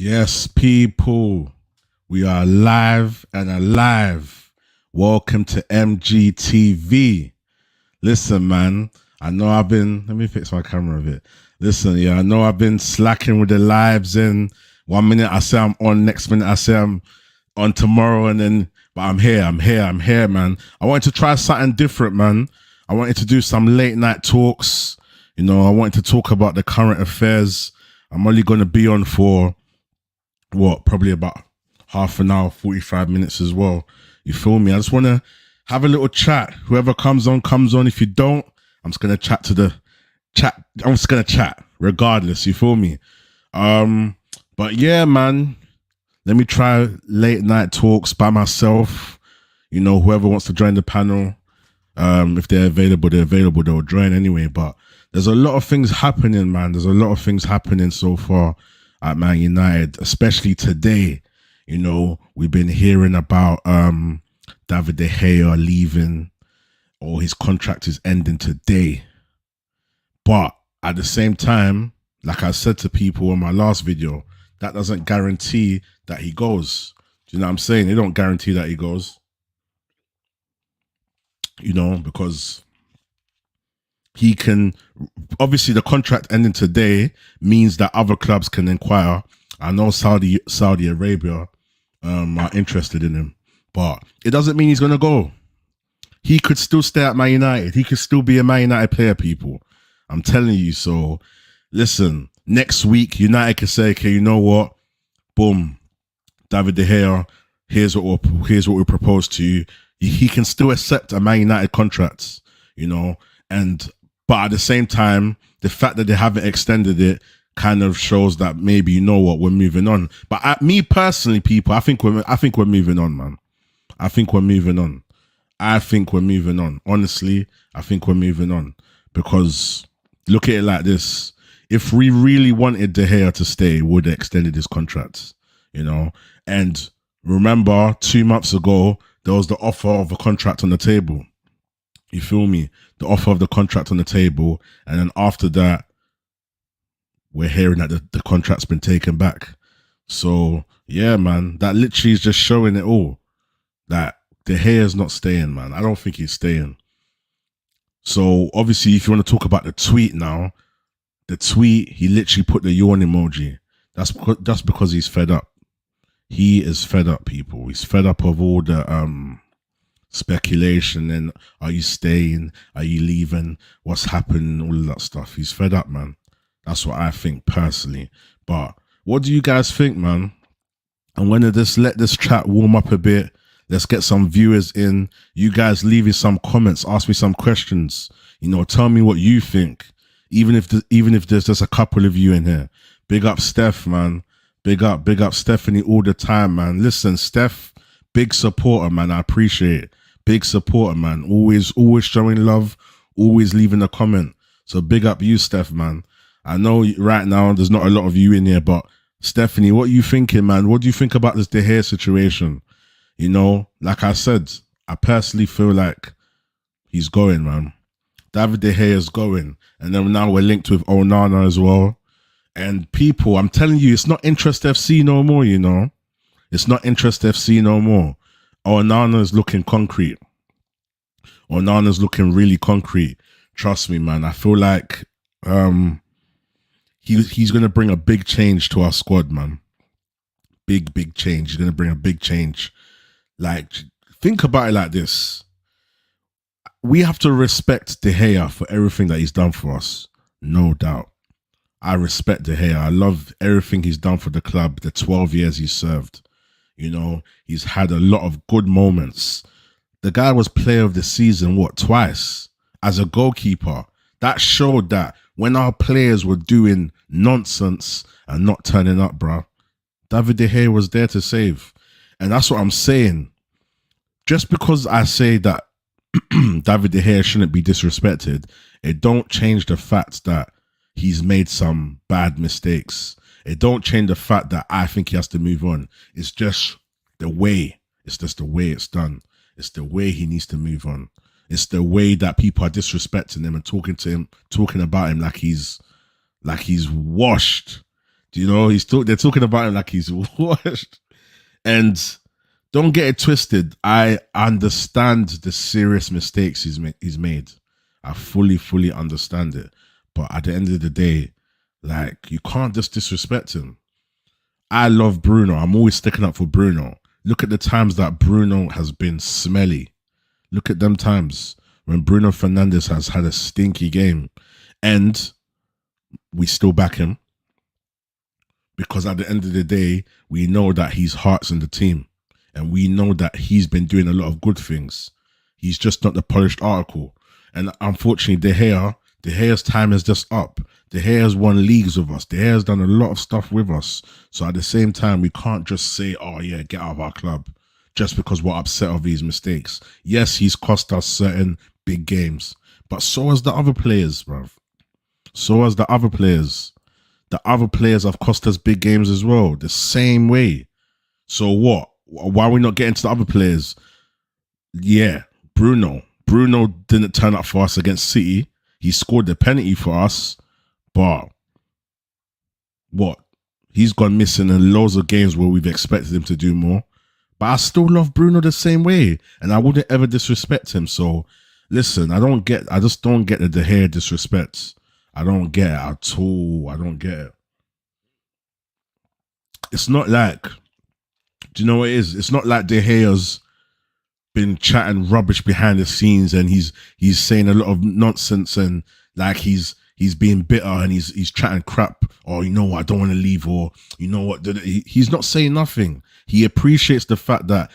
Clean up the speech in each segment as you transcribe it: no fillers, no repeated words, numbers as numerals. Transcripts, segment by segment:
Yes, people, we are live and alive. Welcome to MGTV. Listen, man, I know I've been, let me fix my camera a bit. Listen, yeah, I know I've been slacking with the lives, and 1 minute I say I'm on, next minute I say I'm on tomorrow, but I'm here, man. I wanted to try something different, man. I wanted to do some late night talks. I wanted to talk about the current affairs. I'm only going to be on for probably about half an hour, 45 minutes as well. You feel me? I just want to have a little chat. Whoever comes on, comes on. If you don't, I'm just going to chat to the chat. I'm just going to chat regardless. You feel me? But yeah, man, let me try late night talks by myself. Whoever wants to join the panel, if they're available, they'll join anyway. But there's a lot of things happening, man. There's a lot of things happening so far at Man United, especially today. We've been hearing about David De Gea leaving, or his contract is ending today. But at the same time, like I said to people in my last video, that doesn't guarantee that he goes. Do you know what I'm saying? They don't guarantee that he goes. Because he can, obviously the contract ending today means that other clubs can inquire. I know Saudi Arabia are interested in him, but it doesn't mean he's going to go. He could still stay at Man United. He could still be a Man United player, people. I'm telling you. So listen, next week United can say, okay, you know what? Boom, David De Gea, here's what we propose to you. He can still accept a Man United contract, but at the same time, the fact that they haven't extended it kind of shows that maybe, we're moving on. But me personally, people, I think we're moving on, man. I think we're moving on. Honestly, I think we're moving on, because look at it like this: if we really wanted De Gea to stay, we would have extended his contract, And remember, 2 months ago, there was the offer of a contract on the table. You feel me? The offer of the contract on the table. And then after that, we're hearing that the contract's been taken back. So, yeah, man, that literally is just showing it all. That De Gea's not staying, man. I don't think he's staying. So, obviously, if you want to talk about the tweet now, he literally put the yawn emoji. That's because he's fed up. He is fed up, people. He's fed up of all the speculation and are you staying? Are you leaving? What's happening? All of that stuff. He's fed up, man. That's what I think personally. But what do you guys think, man? I'm going to just let this chat warm up a bit. Let's get some viewers in. You guys leave me some comments. Ask me some questions. Tell me what you think. Even if there's just a couple of you in here. Big up Steph, man. Big up Stephanie all the time, man. Listen, Steph, big supporter, man. I appreciate it. Big supporter, man. Always showing love, always leaving a comment. So big up you, Steph, man. I know right now there's not a lot of you in here, but Stephanie, what are you thinking, man? What do you think about this De Gea situation? Like I said, I personally feel like he's going, man. David De Gea is going. And then now we're linked with Onana as well. And people, I'm telling you, it's not Interest FC no more, It's not Interest FC no more. Onana is looking concrete. Onana's looking really concrete. Trust me, man. I feel like he's going to bring a big change to our squad, man. Big change. He's going to bring a big change. Like, think about it like this. We have to respect De Gea for everything that he's done for us. No doubt. I respect De Gea. I love everything he's done for the club, the 12 years he served. He's had a lot of good moments. The guy was player of the season, twice? As a goalkeeper. That showed that when our players were doing nonsense and not turning up, bro, David De Gea was there to save. And that's what I'm saying. Just because I say that David De Gea shouldn't be disrespected, it don't change the fact that he's made some bad mistakes. It don't change the fact that I think he has to move on. It's just the way. It's just the way it's done. It's the way he needs to move on. It's the way that people are disrespecting him and talking about him like he's washed. Do you know? They're talking about him like he's washed. And don't get it twisted. I understand the serious mistakes he's made. I fully understand it. But at the end of the day, like, you can't just disrespect him. I love Bruno. I'm always sticking up for Bruno. Look at the times that Bruno has been smelly. Look at them times when Bruno Fernandes has had a stinky game. And we still back him. Because at the end of the day, we know that his heart's in the team. And we know that he's been doing a lot of good things. He's just not the polished article. And unfortunately, De Gea's time is just up. De Gea's won leagues with us. De Gea's done a lot of stuff with us. So at the same time, we can't just say, oh yeah, get out of our club just because we're upset of his mistakes. Yes, he's cost us certain big games. But so has the other players, bruv. So has the other players. The other players have cost us big games as well. The same way. So what? Why are we not getting to the other players? Yeah, Bruno. Bruno didn't turn up for us against City. He scored the penalty for us. But what? He's gone missing in loads of games where we've expected him to do more. But I still love Bruno the same way. And I wouldn't ever disrespect him. So listen, I just don't get the De Gea disrespect. I don't get it at all. I don't get it. It's not like, do you know what it is? It's not like De Gea's been chatting rubbish behind the scenes and he's saying a lot of nonsense and like he's being bitter and he's chatting crap, or, you know what, I don't want to leave, or, you know what, he's not saying nothing. He appreciates the fact that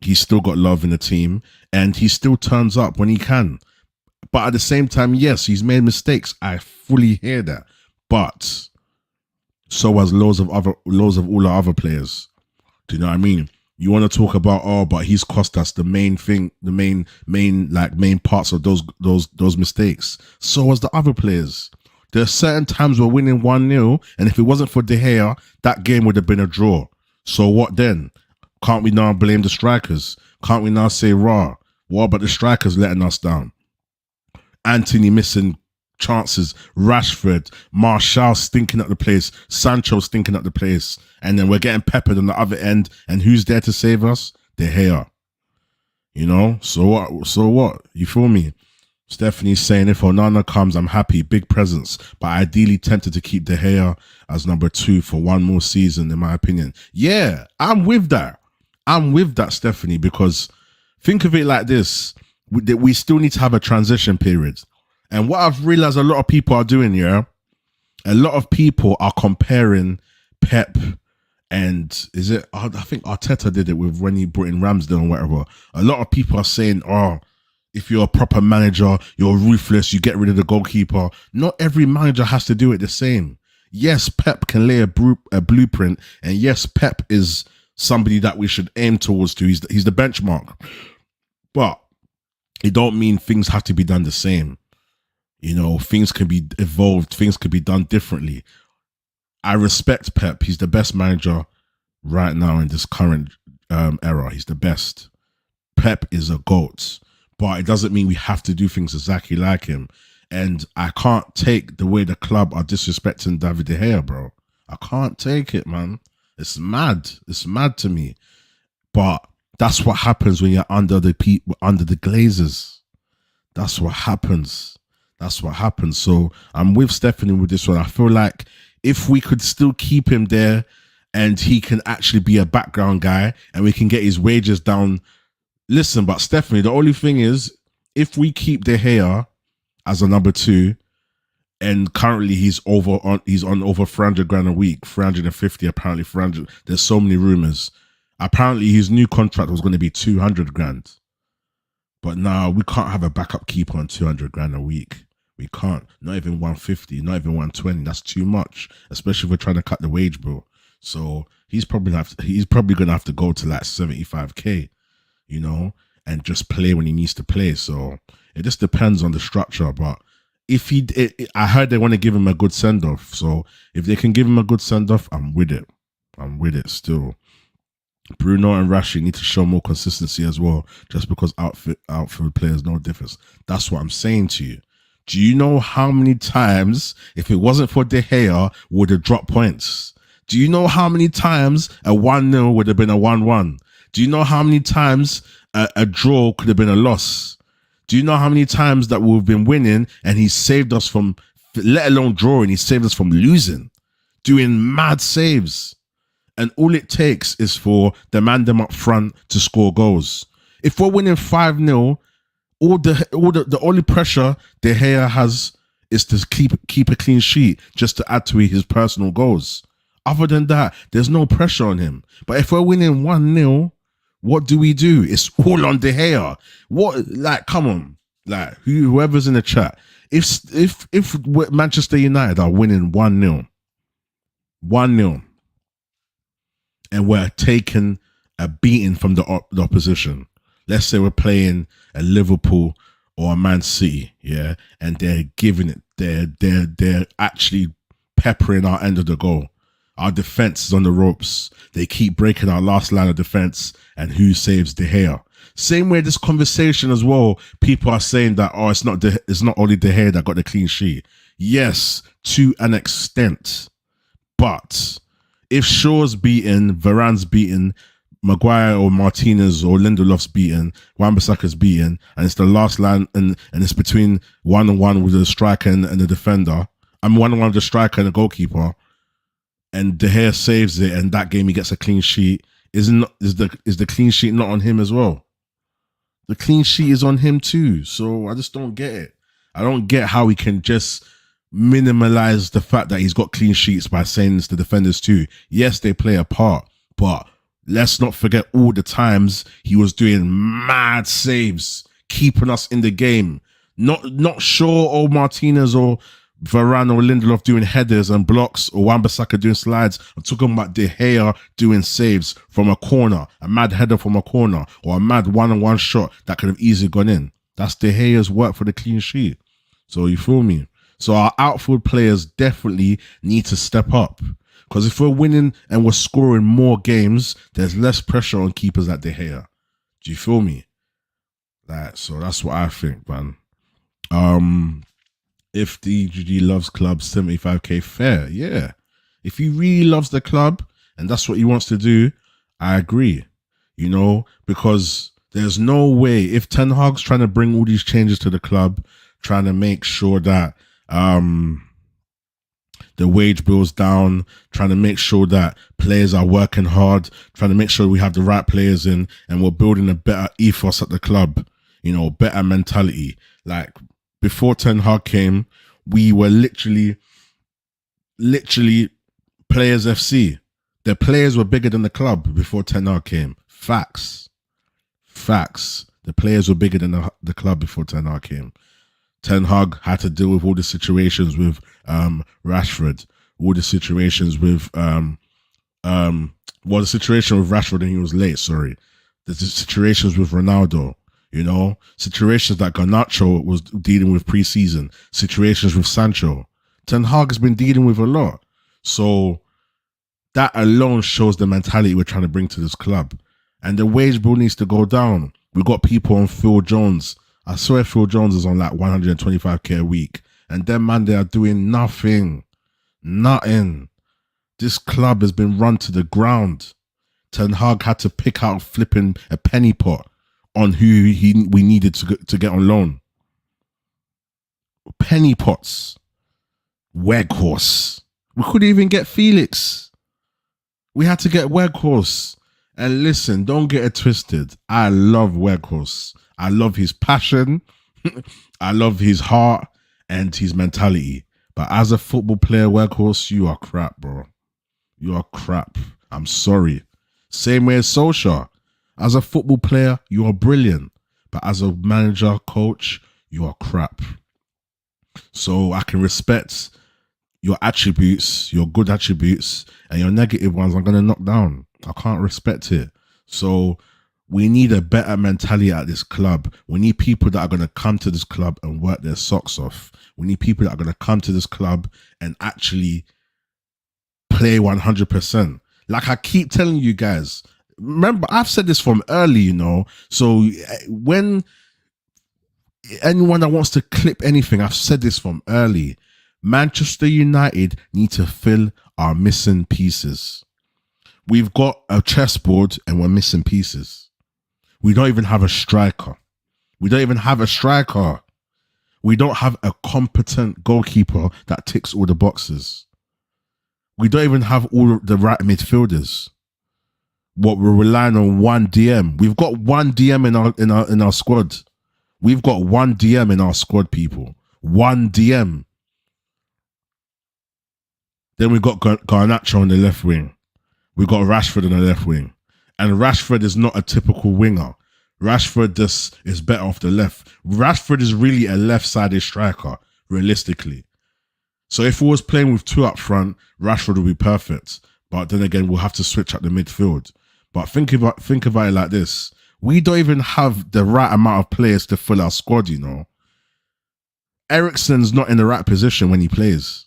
he's still got love in the team and he still turns up when he can. But at the same time, yes, he's made mistakes. I fully hear that. But so has loads of all our other players. Do you know what I mean? You want to talk about, but he's cost us the main thing, the main parts of those mistakes. So has the other players. There are certain times we're winning 1-0, and if it wasn't for De Gea, that game would have been a draw. So what then? Can't we now blame the strikers? Can't we now say, what about the strikers letting us down? Anthony missing chances, Rashford, Martial stinking at the place, Sancho stinking at the place, and then we're getting peppered on the other end, and who's there to save us? De Gea. You know? So what? You feel me? Stephanie's saying, if Onana comes, I'm happy. Big presence. But ideally tempted to keep De Gea as number 2 for one more season, in my opinion. Yeah, I'm with that. Stephanie, because think of it like this. We still need to have a transition period. And what I've realized a lot of people are doing, a lot of people are comparing Pep and I think Arteta did it with when he brought in Ramsdale and whatever. A lot of people are saying, if you're a proper manager, you're ruthless, you get rid of the goalkeeper. Not every manager has to do it the same. Yes, Pep can lay a blueprint, and yes, Pep is somebody that we should aim towards to. He's the benchmark. But it don't mean things have to be done the same. You know, things can be evolved, things can be done differently. I respect Pep. He's the best manager right now in this current era. He's the best. Pep is a GOAT. But it doesn't mean we have to do things exactly like him. And I can't take the way the club are disrespecting David De Gea, bro. I can't take it, man. It's mad. It's mad to me. But that's what happens when you're under the Glazers. That's what happens. So I'm with Stephanie with this one. I feel like if we could still keep him there and he can actually be a background guy and we can get his wages down. Listen, but Stephanie, the only thing is, if we keep De Gea as a number 2, and currently he's on over 300 grand a week, 350 apparently, 400. There's so many rumors. Apparently his new contract was going to be 200 grand. But now we can't have a backup keeper on 200 grand a week. We can't. Not even 150, not even 120. That's too much, especially if we're trying to cut the wage bill. So he's probably going to have to go to like 75k, you know, and just play when he needs to play. So it just depends on the structure. But if I heard they want to give him a good send off. So if they can give him a good send off, I'm with it. Still. Bruno and Rashid need to show more consistency as well. Just because outfield players no difference. That's what I'm saying to you. Do you know how many times, if it wasn't for De Gea, would have dropped points? Do you know how many times a 1-0 would have been a 1-1? Do you know how many times a draw could have been a loss? Do you know how many times that we've been winning and he saved us from, let alone drawing, he saved us from losing, doing mad saves? And all it takes is for the man them up front to score goals. If we're winning 5-0, the only pressure De Gea has is to keep a clean sheet just to add to his personal goals. Other than that, there's no pressure on him. But if we're winning 1-0, what do? It's all on De Gea. What, like, come on, like whoever's in the chat. If Manchester United are winning 1-0, and we're taking a beating from the opposition. Let's say we're playing a Liverpool or a Man City, yeah, and they're giving it. They're actually peppering our end of the goal. Our defense is on the ropes. They keep breaking our last line of defense, and who saves De Gea? Same way this conversation as well. People are saying that it's not only De Gea that got the clean sheet. Yes, to an extent, but if Shaw's beaten, Varane's beaten, Maguire or Martinez or Lindelof's beaten, Wan-Bissaka's beaten, and it's the last line, and it's between 1-1 with the striker and the defender. I'm 1-1 with the striker and the goalkeeper, and De Gea saves it, and that game he gets a clean sheet. Is the clean sheet not on him as well? The clean sheet is on him too. So I just don't get it. I don't get how he can just minimalize the fact that he's got clean sheets by saying it's the defenders too. Yes, they play a part, but let's not forget all the times he was doing mad saves, keeping us in the game. Not Shaw or Martinez or Varane or Lindelof doing headers and blocks or Wan-Bissaka doing slides. I'm talking about De Gea doing saves from a corner, a mad header from a corner, or a mad 1-on-1 shot that could have easily gone in. That's De Gea's work for the clean sheet. So you feel me? So our outfield players definitely need to step up. Because if we're winning and we're scoring more games, there's less pressure on keepers like De Gea. Do you feel me? So that's what I think, man. If the EGG loves club, 75k, fair, yeah. If he really loves the club and that's what he wants to do, I agree. You know, because there's no way, if Ten Hag's trying to bring all these changes to the club, trying to make sure that the wage bill's down, trying to make sure that players are working hard, trying to make sure we have the right players in, and we're building a better ethos at the club, you know, better mentality. Like, before Ten Hag came, we were literally Players FC. The players were bigger than the club before Ten Hag came. Facts. The players were bigger than the club before Ten Hag came. Ten Hag had to deal with all the situations with Rashford, all the situations with the situation with Rashford and he was late, sorry. There's the situations with Ronaldo, you know, situations that Garnacho was dealing with pre-season, situations with Sancho. Ten Hag has been dealing with a lot. So that alone shows the mentality we're trying to bring to this club. And the wage bill needs to go down. We've got people on Phil Jones. I swear Phil Jones is on like 125k a week. And them man, they are doing nothing. Nothing. This club has been run to the ground. Ten Hag had to pick out flipping a penny pot on who we needed to get on loan. Penny pots. Weghorst. We couldn't even get Felix. We had to get Weghorst. And listen, don't get it twisted. I love Weghorst. I love his passion. I love his heart and his mentality. But as a football player, Weghorst, you are crap, bro. You are crap. I'm sorry. Same way as Solskjaer. As a football player, you are brilliant. But as a manager, coach, you are crap. So I can respect your attributes, your good attributes, and your negative ones I'm going to knock down. I can't respect it. So we need a better mentality at this club. We need people that are going to come to this club and work their socks off. We need people that are going to come to this club and actually play 100%. Like I keep telling you guys, remember, I've said this from early, you know. So when anyone that wants to clip anything, I've said this from early. Manchester United need to fill our missing pieces. We've got a chessboard and we're missing pieces. We don't even have a striker. We don't even have a striker. We don't have a competent goalkeeper that ticks all the boxes. We don't even have all the right midfielders. What we're relying on one DM. We've got one DM in our squad. We've got one DM in our squad, people. One DM. Then we got Garnacho on the left wing. We got Rashford on the left wing. And Rashford is not a typical winger. Rashford just is better off the left. Rashford is really a left-sided striker, realistically. So if we was playing with two up front, Rashford would be perfect. But then again, we'll have to switch up the midfield. But think about it like this. We don't even have the right amount of players to fill our squad, you know. Eriksen's not in the right position when he plays.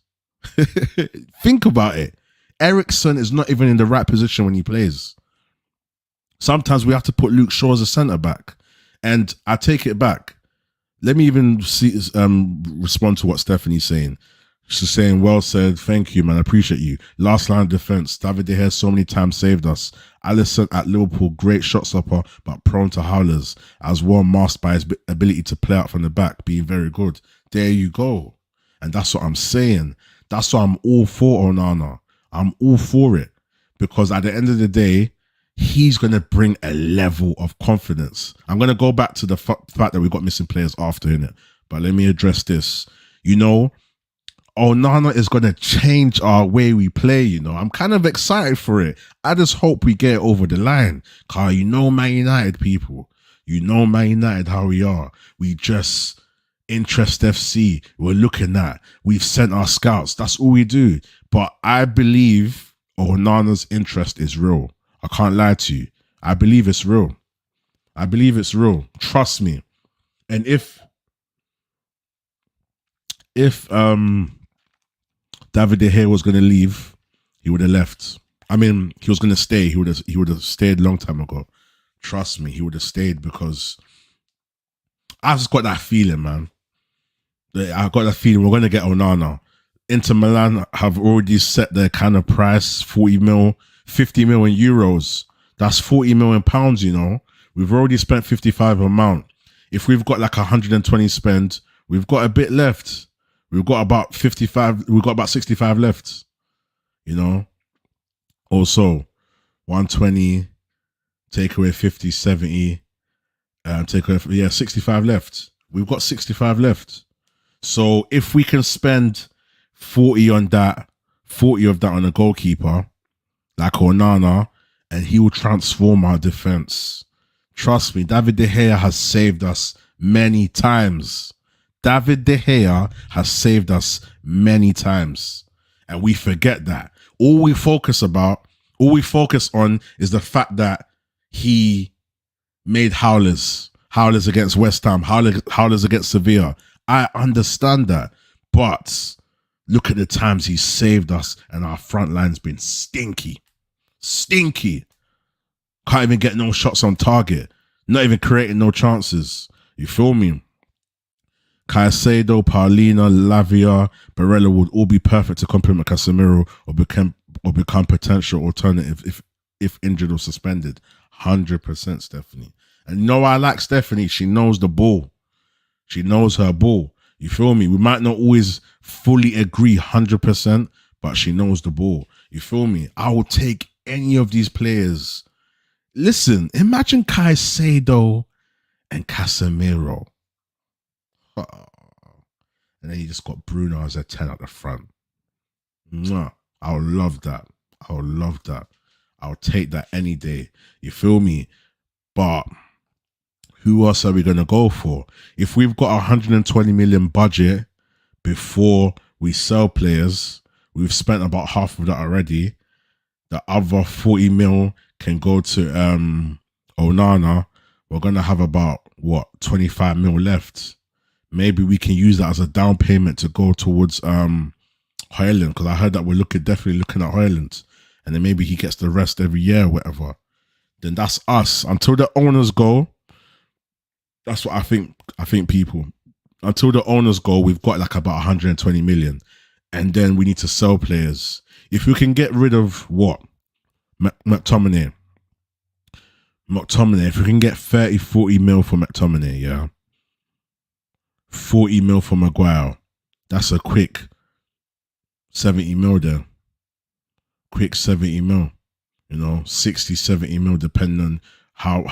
Think about it. Eriksen is not even in the right position when he plays. Sometimes we have to put Luke Shaw as a centre-back. And I take it back. Let me even respond to what Stephanie's saying. She's saying, well said, thank you, man, I appreciate you. Last line of defence, David De Gea so many times saved us. Alisson at Liverpool, great shot stopper, but prone to howlers. As well masked by his ability to play out from the back, being very good. There you go. And that's what I'm saying. That's why I'm all for Onana. I'm all for it. Because at the end of the day, he's going to bring a level of confidence. I'm going to go back to the fact that we got missing players after, innit? But let me address this. You know, Onana is going to change our way we play, you know. I'm kind of excited for it. I just hope we get it over the line. Because you know Man United, people. You know Man United, how we are. We just interest FC. We're looking at. We've sent our scouts. That's all we do. But I believe Onana's interest is real. I can't lie to you. I believe it's real. I believe it's real. Trust me. And if David De Gea was going to leave, he would have left. I mean, he was going to stay. He would have stayed a long time ago. Trust me, he would have stayed because I've just got that feeling, man. I've got that feeling we're going to get Onana. Inter Milan have already set their kind of price, 40 mil, 50 million euros. That's 40 million pounds, you know. We've already spent 55 amount. If we've got like 120 spend, we've got a bit left. We've got about 55, we've got about 65 left, you know. Also, 120, take away 50, 70, take away, 65 left. We've got 65 left. So if we can spend 40 on that, 40 of that on a goalkeeper, like Onana, and he will transform our defense. Trust me, David De Gea has saved us many times. David De Gea has saved us many times. And we forget that. All we focus on is the fact that he made howlers against West Ham, howlers against Sevilla. I understand that. But look at the times he saved us and our front line's been stinky. Stinky. Can't even get no shots on target. Not even creating no chances. You feel me? Caicedo, Paulina, Lavia, Barella would all be perfect to complement Casemiro or become potential alternative if injured or suspended. 100%, Stephanie. And you know I like Stephanie. She knows the ball. She knows her ball. You feel me? We might not always fully agree 100%, but she knows the ball. You feel me? I will take any of these players. Listen, imagine Caicedo and Casemiro. And then you just got Bruno as a 10 at the front. I would love that. I would love that. I'll take that any day. You feel me? But who else are we going to go for? If we've got 120 million budget before we sell players, we've spent about half of that already. The other 40 mil can go to Onana. We're going to have about, 25 mil left. Maybe we can use that as a down payment to go towards Højlund, because I heard that we're definitely looking at Højlund. And then maybe he gets the rest every year or whatever. Then that's us. Until the owners go, That's what I think. I think people, until the owners go, we've got like about 120 million, and then we need to sell players. If we can get rid of what McTominay, if we can get 30, 40 mil for McTominay, yeah, 40 mil for Maguire, that's a quick 70 mil there. Quick 70 mil, 60, 70 mil, depending on how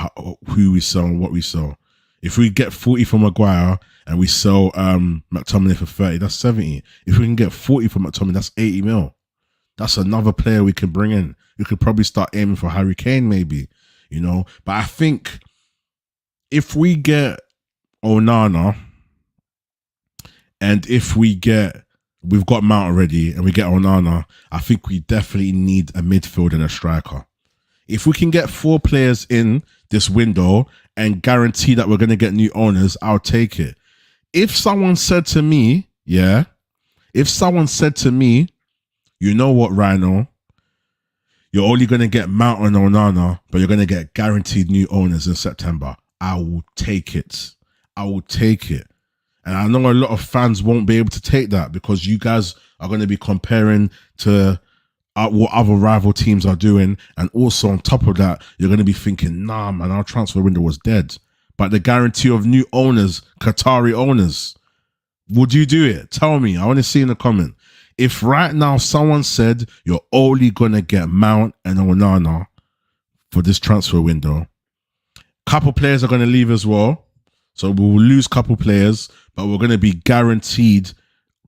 who we sell and what we sell. If we get 40 for Maguire and we sell McTominay for 30, that's 70. If we can get 40 for McTominay, that's 80 mil. That's another player we can bring in. You could probably start aiming for Harry Kane, maybe, But I think if we get Onana and if we've got Mount already and we get Onana, I think we definitely need a midfield and a striker. If we can get 4 players in this window and guarantee that we're going to get new owners, I'll take it. If someone said to me, you know what, Rhino, you're only going to get Mount and Onana, but you're going to get guaranteed new owners in September, I will take it. And I know a lot of fans won't be able to take that because you guys are going to be comparing to what other rival teams are doing. And also on top of that, you're going to be thinking, nah, man, our transfer window was dead. But the guarantee of new owners, Qatari owners, would you do it? Tell me. I want to see in the comment. If right now someone said you're only going to get Mount and Onana for this transfer window, couple players are going to leave as well. So we will lose couple players, but we're going to be guaranteed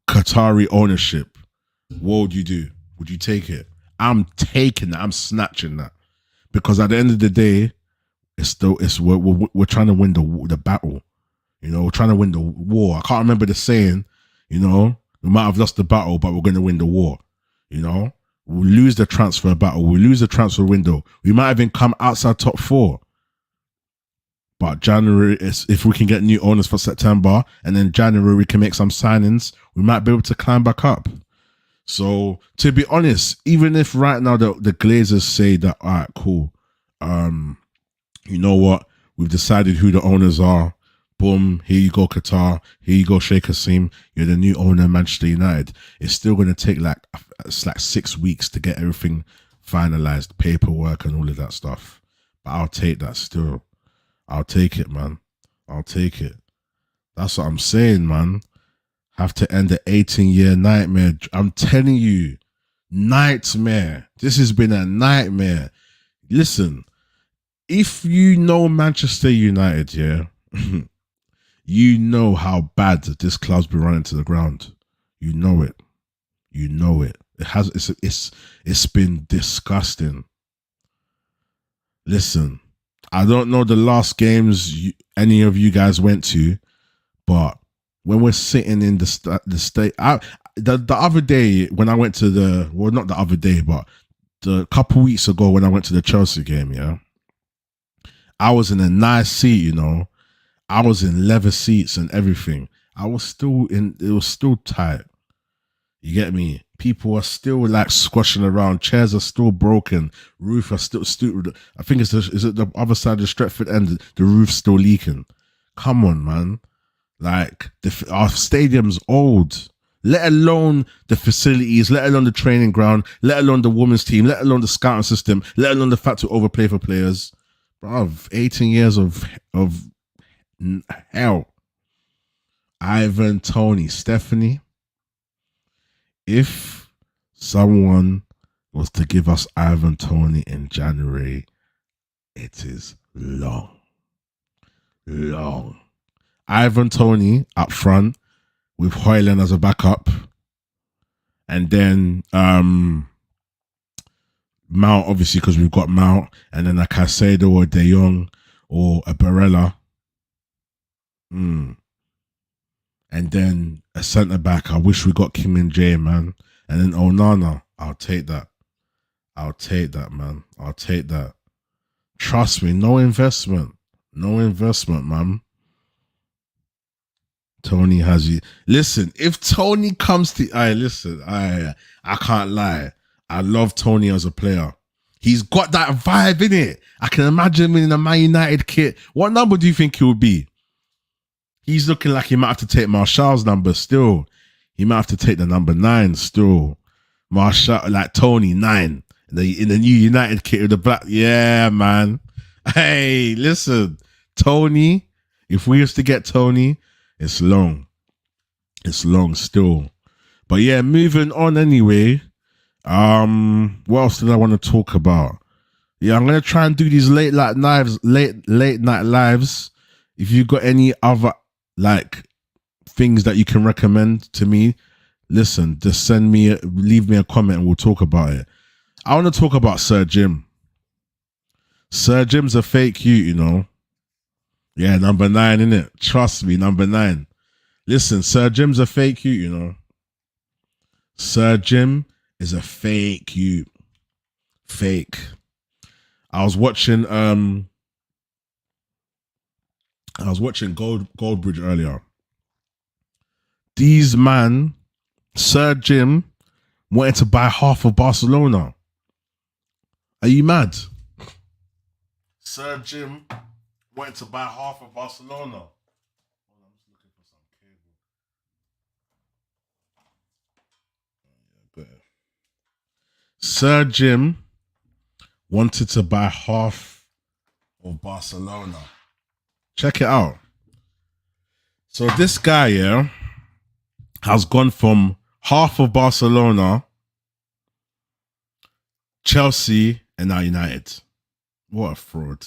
Qatari ownership. What would you do? Would you take it? I'm taking that. I'm snatching that. Because at the end of the day, we're trying to win the battle. We're trying to win the war. I can't remember the saying, we might have lost the battle, but we're going to win the war. We'll lose the transfer battle. We'll lose the transfer window. We might even come outside top 4. But January, if we can get new owners for September, and then January we can make some signings, we might be able to climb back up. So to be honest, even if right now the Glazers say that, all right, cool, you know what, we've decided who the owners are. Boom, here you go, Qatar. Here you go, Sheikh Hassim. You're the new owner of Manchester United. It's still going to take like 6 weeks to get everything finalized, paperwork and all of that stuff. But I'll take that still. I'll take it, man. I'll take it. That's what I'm saying, man. Have to end the 18-year nightmare. I'm telling you, nightmare. This has been a nightmare. Listen, if you know Manchester United, yeah, you know how bad this club's been running to the ground. You know it. You know it. It's been disgusting. Listen, I don't know the last games any of you guys went to, but when we're sitting in the state, the other day when I went to not the other day, but the couple weeks ago when I went to the Chelsea game, yeah, I was in a nice seat, I was in leather seats and everything. It was still tight. You get me? People are still like squashing around. Chairs are still broken. Roof are still stupid. I think is it the other side of the Stretford end? The roof's still leaking. Come on, man. Like our stadium's old. Let alone the facilities, let alone the training ground, let alone the women's team, let alone the scouting system, let alone the fact to overplay for players. Bruv, 18 years of hell. Ivan, Tony, Stephanie. If someone was to give us Ivan Toney in January, it is long. Ivan Toney up front with Højlund as a backup. And then Mount, obviously, because we've got Mount. And then a Caicedo or De Jong or a Barella. And then a centre back. I wish we got Kim and Jay, man. And then Onana. I'll take that. Man. I'll take that. Trust me, no investment, man. Tony has you. Listen, if Tony comes to, I can't lie. I love Tony as a player. He's got that vibe in it. I can imagine him in a Man United kit. What number do you think he would be? He's looking like he might have to take Martial's number still. He might have to take the number 9 still. Martial, like Tony, 9. In the new United kit with the black. Yeah, man. Hey, listen. Tony, if we used to get Tony, it's long. It's long still. But yeah, moving on anyway. What else did I want to talk about? Yeah, I'm gonna try and do these late night lives. If you got any other like things that you can recommend to me, listen, just leave me a comment and we'll talk about it. I want to talk about Sir Jim. Sir Jim's a fake you know. Yeah, number 9, innit? Trust me, number 9. Listen, Sir Jim's a fake you know. Sir Jim is a fake you. Fake. I was watching Goldbridge earlier. These man, Sir Jim, wanted to buy half of Barcelona. Are you mad? Sir Jim wanted to buy half of Barcelona. I'm just looking for some cable. Sir Jim wanted to buy half of Barcelona. Check it out. So this guy, yeah, has gone from half of Barcelona, Chelsea, and now United. What a fraud.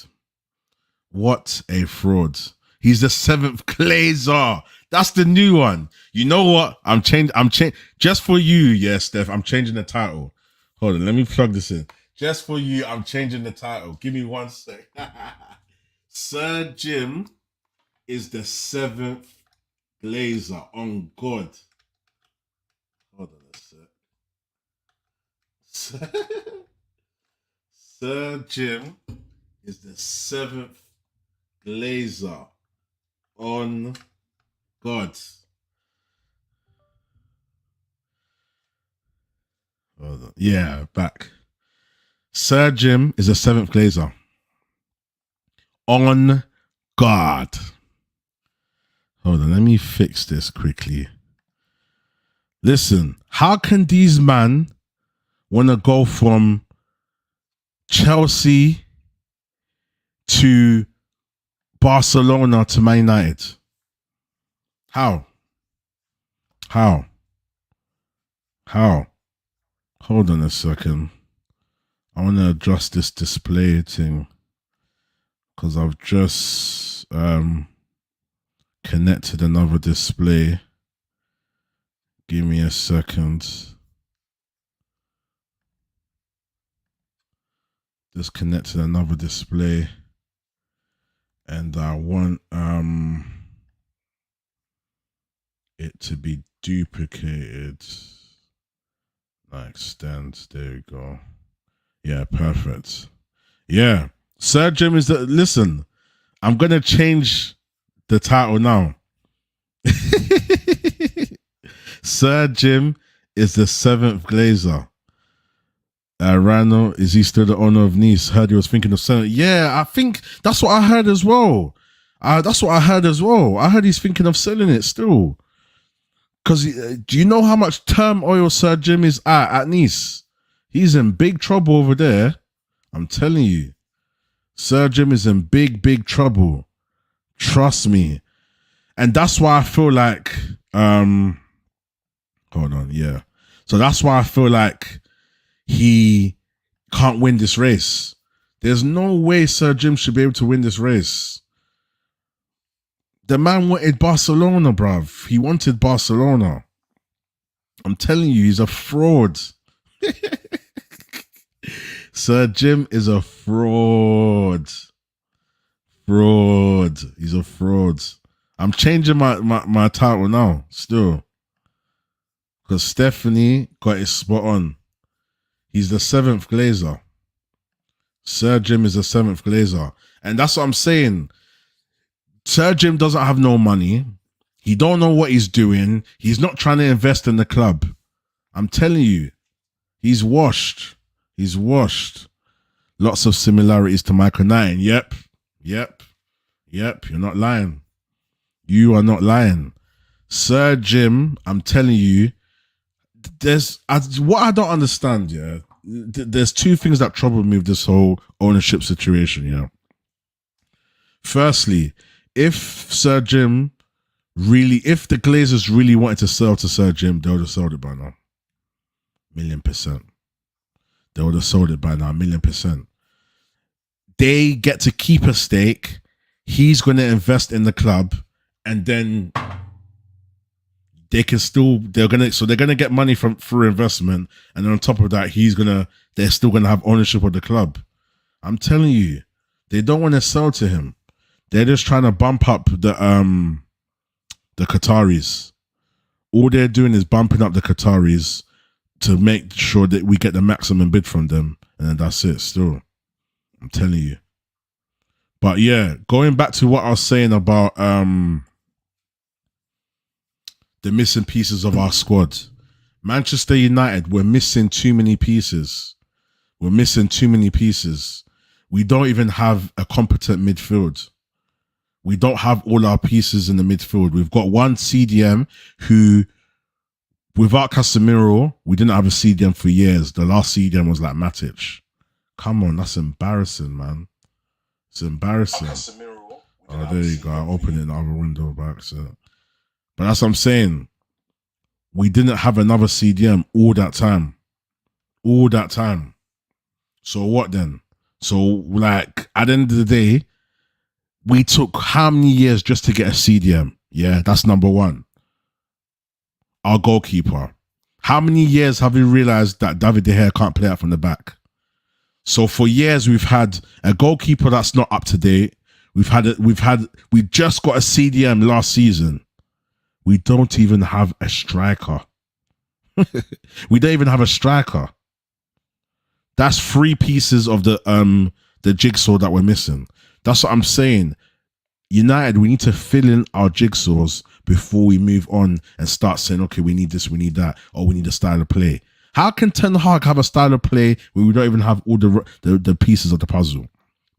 What a fraud. He's the 7th Glazer. That's the new one. You know what? I'm changing just for you, yeah, Steph. I'm changing the title. Hold on, let me plug this in. Just for you, I'm changing the title. Give me 1 sec. Sir Jim is the 7th Glazer. On God. Hold on a sec. Sir Jim is the 7th Glazer. On God. Hold on. Yeah, back. Sir Jim is the 7th Glazer. On God. Hold on, let me fix this quickly. Listen, how can these man want to go from Chelsea to Barcelona to Man United? How? Hold on a second. I want to adjust this display thing because I've just connected another display. Give me a second. Just connected another display, and I want it to be duplicated. Extend. There we go. Yeah, perfect. Yeah. Sir Jim is the... Listen, I'm going to change the title now. Sir Jim is the 7th Glazer. Rano, is he still the owner of Nice? Heard he was thinking of selling. Yeah, I think that's what I heard as well. I heard he's thinking of selling it still. Because do you know how much turmoil Sir Jim is at Nice? He's in big trouble over there. I'm telling you. Sir Jim is in big trouble. Trust me. And that's why I feel like... hold on, yeah. So that's why I feel like he can't win this race. There's no way Sir Jim should be able to win this race. The man wanted Barcelona, bruv. He wanted Barcelona. I'm telling you, he's a fraud. Sir Jim is a fraud. Fraud. He's a fraud. I'm changing my title now, still. Because Stephanie got it spot on. He's the 7th Glazer. Sir Jim is the 7th Glazer. And that's what I'm saying. Sir Jim doesn't have no money. He don't know what he's doing. He's not trying to invest in the club. I'm telling you. He's washed. He's washed. Lots of similarities to Michael Knight. Yep. You're not lying. You are not lying. Sir Jim, I'm telling you, what I don't understand, yeah. There's two things that trouble me with this whole ownership situation, yeah. Firstly, if Sir Jim if the Glazers really wanted to sell to Sir Jim, they would have sold it by now. 1,000,000%. They would have sold it by now, 1,000,000%. They get to keep a stake. He's going to invest in the club, and then they're going to get money through investment, and on top of that, they're still going to have ownership of the club. I'm telling you, they don't want to sell to him. They're just trying to bump up the Qataris. All they're doing is bumping up the Qataris to make sure that we get the maximum bid from them, and then that's it. Still, I'm telling you. But yeah, going back to what I was saying about the missing pieces of our squad. Manchester United, we're missing too many pieces. We're missing too many pieces. We don't even have a competent midfield. We don't have all our pieces in the midfield. We've got one CDM who, without Casemiro, we didn't have a CDM for years. The last CDM was like Matic. Come on, that's embarrassing, man. It's embarrassing. Oh, there you go. I opened it in the other window back. So. But that's what I'm saying. We didn't have another CDM all that time. All that time. So what then? So, like, at the end of the day, we took how many years just to get a CDM? Yeah, that's number one. Our goalkeeper. How many years have we realized that David De Gea can't play out from the back? So for years we've had a goalkeeper that's not up to date. We just got a CDM last season. We don't even have a striker. We don't even have a striker. That's 3 pieces of the jigsaw that we're missing. That's what I'm saying. United, we need to fill in our jigsaws before we move on and start saying, okay, we need this, we need that, or we need a style of play. How can Ten Hag have a style of play where we don't even have all the pieces of the puzzle?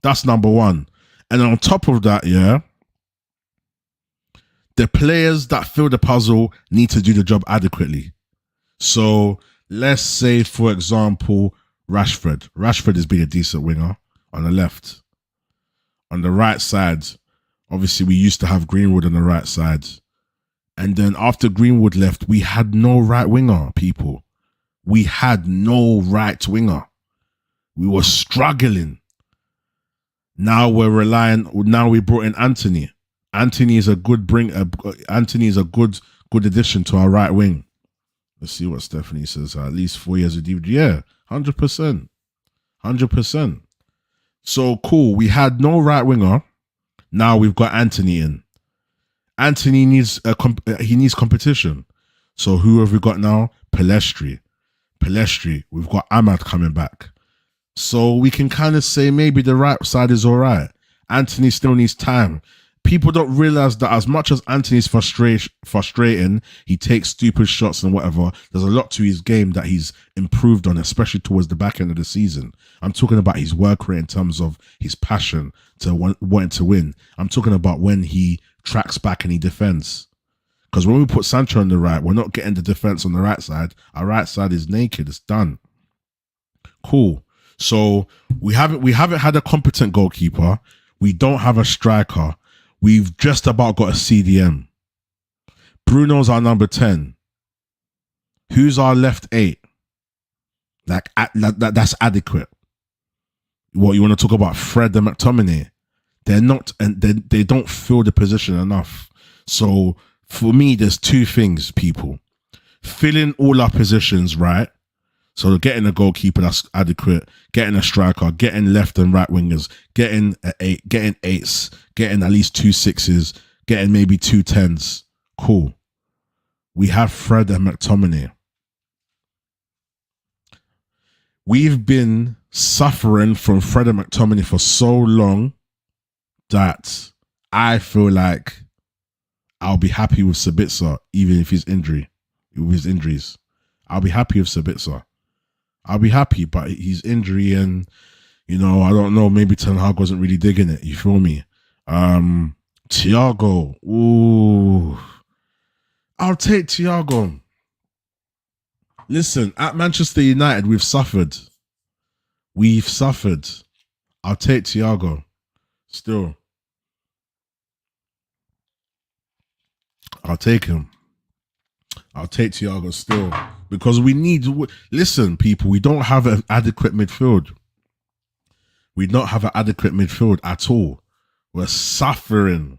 That's number one. And on top of that, yeah, the players that fill the puzzle need to do the job adequately. So let's say, for example, Rashford. Rashford has been a decent winger on the left. On the right side, obviously we used to have Greenwood on the right side. And then after Greenwood left, we had no right winger, people. We had no right winger. We were struggling. Now we brought in Anthony. Anthony is a good addition to our right wing. Let's see what Stephanie says. At least 4 years of DVD. Yeah, 100%. 100%. So cool. We had no right winger. Now we've got Anthony in. Anthony needs competition. So who have we got now? Pellistri. We've got Ahmad coming back. So we can kind of say maybe the right side is all right. Anthony still needs time. People don't realize that as much as Anthony's frustrating, he takes stupid shots and whatever, there's a lot to his game that he's improved on, especially towards the back end of the season. I'm talking about his work rate in terms of his passion to wanting to win. I'm talking about when he tracks back and he defends. Because when we put Sancho on the right, we're not getting the defense on the right side. Our right side is naked. It's done. Cool. So we haven't had a competent goalkeeper. We don't have a striker. We've just about got a CDM. Bruno's our number 10. Who's our left 8? That's adequate. What you want to talk about? Fred and McTominay. They're not, and they don't fill the position enough. So for me, there's 2 things, people. Filling all our positions right. So getting a goalkeeper that's adequate, getting a striker, getting left and right wingers, getting getting 8s, getting at least 2 6s, getting maybe 2 10s. Cool. We have Fred and McTominay. We've been suffering from Fred and McTominay for so long that I feel like I'll be happy with Sabitzer, even if with his injuries. I'll be happy with Sabitzer. I'll be happy, but his injury and, I don't know, maybe Ten Hag wasn't really digging it. You feel me? Thiago. Ooh. I'll take Thiago. Listen, at Manchester United, we've suffered. We've suffered. I'll take Thiago. Still. I'll take him. I'll take Thiago still. Because we need... Listen, people, we don't have an adequate midfield. We don't have an adequate midfield at all. We're suffering.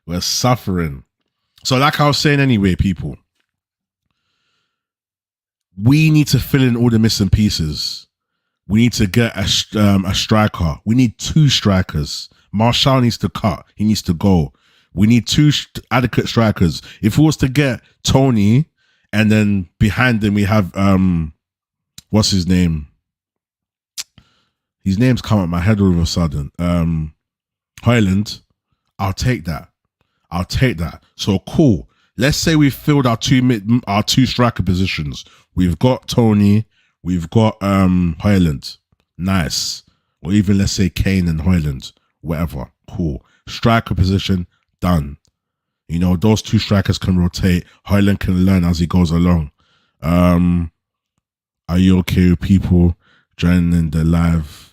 We're suffering. So like I was saying anyway, people, we need to fill in all the missing pieces. We need to get a striker. We need 2 strikers. Martial needs to cut. He needs to go. We need 2 adequate strikers. If we was to get Tony, and then behind him we have what's his name? His name's come up my head all of a sudden. Højlund. I'll take that. I'll take that. So cool. Let's say we've filled our 2 striker positions. We've got Tony. We've got Højlund. Nice. Or even let's say Kane and Højlund. Whatever. Cool. Striker position, done. You know, those 2 strikers can rotate. Højlund can learn as he goes along. Are you okay with people joining the live?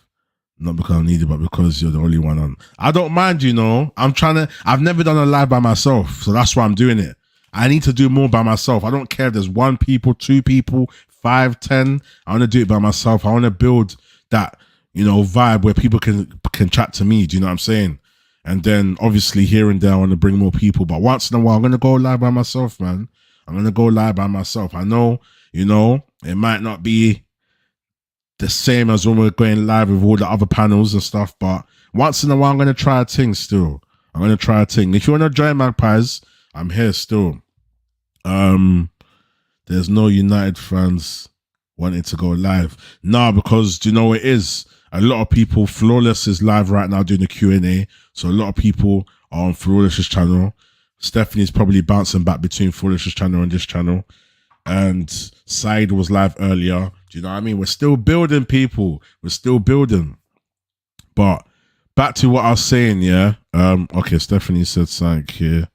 Not because I need it, but because you're the only one on. I don't mind, you know. I've never done a live by myself, so that's why I'm doing it. I need to do more by myself. I don't care if there's 1 people, 2 people, 5, 10. I want to do it by myself. I want to build that, you know, vibe where people can chat to me. Do you know what I'm saying? And then obviously here and there I want to bring more people. But once in a while, I'm going to go live by myself, man. I'm going to go live by myself. I know, you know, it might not be the same as when we're going live with all the other panels and stuff, but once in a while I'm going to try a thing still. I'm going to try a thing. If you want to join Magpies, I'm here still. There's no United fans wanting to go live. Nah, because do you know what it is? A lot of people, Flawless is live right now doing the Q&A, so a lot of people are on Flawless's channel. Stephanie's probably bouncing back between Flawless's channel and this channel. And Said was live earlier. Do you know what I mean? We're still building, people. We're still building. But back to what I was saying, yeah. Okay, Stephanie said something here.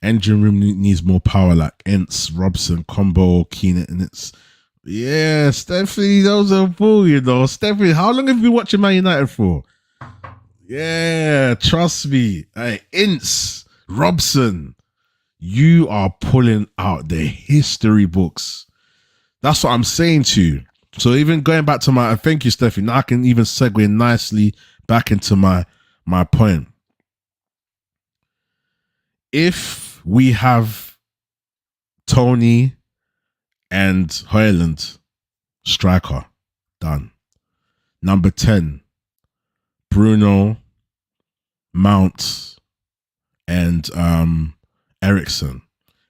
Engine room needs more power, like Ince, Robson, Combo, Keenan, and it's... Yeah, Stephanie, those are bull, you know. Stephanie, how long have you been watching Man United for? Yeah, trust me. Hey, Ince, Robson, you are pulling out the history books. That's what I'm saying to you. So even going back to my, thank you, Steffi. Now I can even segue nicely back into my point. If we have Tony and Højlund, striker, done. Number 10, Bruno, Mount, and Eriksen.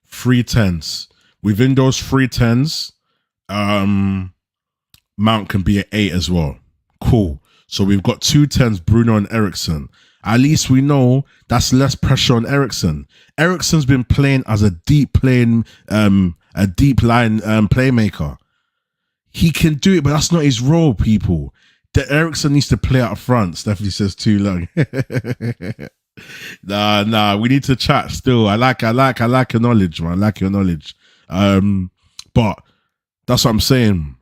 3 10s. Within those 3 10s, Mount can be an 8 as well. Cool. So we've got 2 10s, Bruno and Eriksen. At least we know that's less pressure on Eriksen. Eriksen's been playing as a deep line playmaker. He can do it, but that's not his role, people. The Eriksen needs to play out front. Stephanie says too long. Nah. We need to chat still. I like your knowledge, man. I like your knowledge. But that's what I'm saying.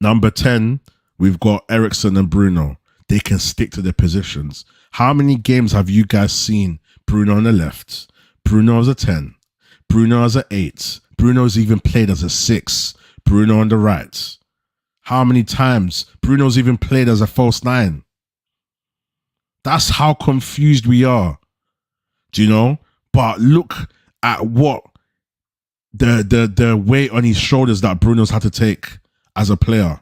Number 10, we've got Eriksen and Bruno. They can stick to their positions. How many games have you guys seen Bruno on the left, Bruno as a 10, Bruno as an 8, Bruno's even played as a 6, Bruno on the right? How many times Bruno's even played as a false 9? That's how confused we are. Do you know? But look at what the weight on his shoulders that Bruno's had to take as a player.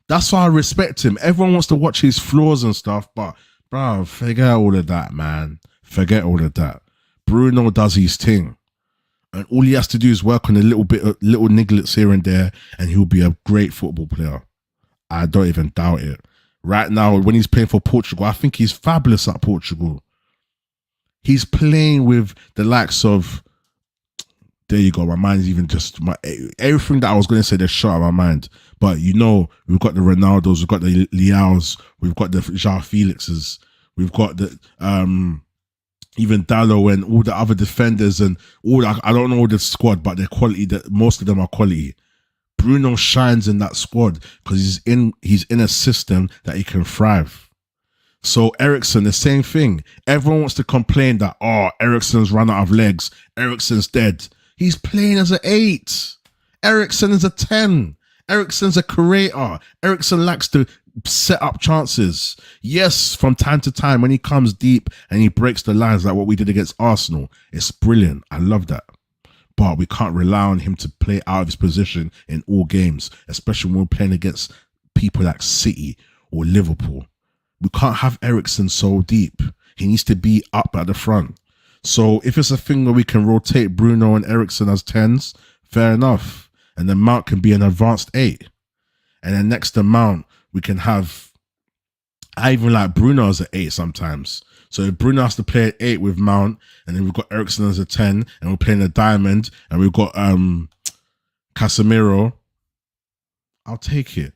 That's why I respect him. Everyone wants to watch his flaws and stuff, but bro, forget all of that, man. Forget all of that. Bruno does his thing, and all he has to do is work on a little nigglets here and there, and he'll be a great football player. I don't even doubt it. Right now, when he's playing for Portugal, I think he's fabulous at Portugal. He's playing with the likes of There you go. My mind's even just everything that I was going to say. Just shut out my mind. But you know, we've got the Ronaldos, we've got the Leaos, we've got the João Felixes, we've got the even Dallo and all the other defenders and all that. I don't know the squad, but they're quality. That most of them are quality. Bruno shines in that squad because he's in a system that he can thrive. So Eriksen, the same thing. Everyone wants to complain that Eriksen's run out of legs, Eriksen's dead. He's playing as an 8. Eriksen is a 10. Eriksen's a creator. Eriksen likes to set up chances. Yes, from time to time when he comes deep and he breaks the lines like what we did against Arsenal, it's brilliant. I love that. But we can't rely on him to play out of his position in all games, especially when we're playing against people like City or Liverpool. We can't have Eriksen so deep. He needs to be up at the front. So if it's a thing where we can rotate Bruno and Eriksen as 10s, fair enough. And then Mount can be an advanced 8. And then next to Mount, we can have, I even like Bruno as an 8 sometimes. So if Bruno has to play at 8 with Mount, and then we've got Eriksen as a 10, and we're playing a diamond, and we've got Casemiro, I'll take it.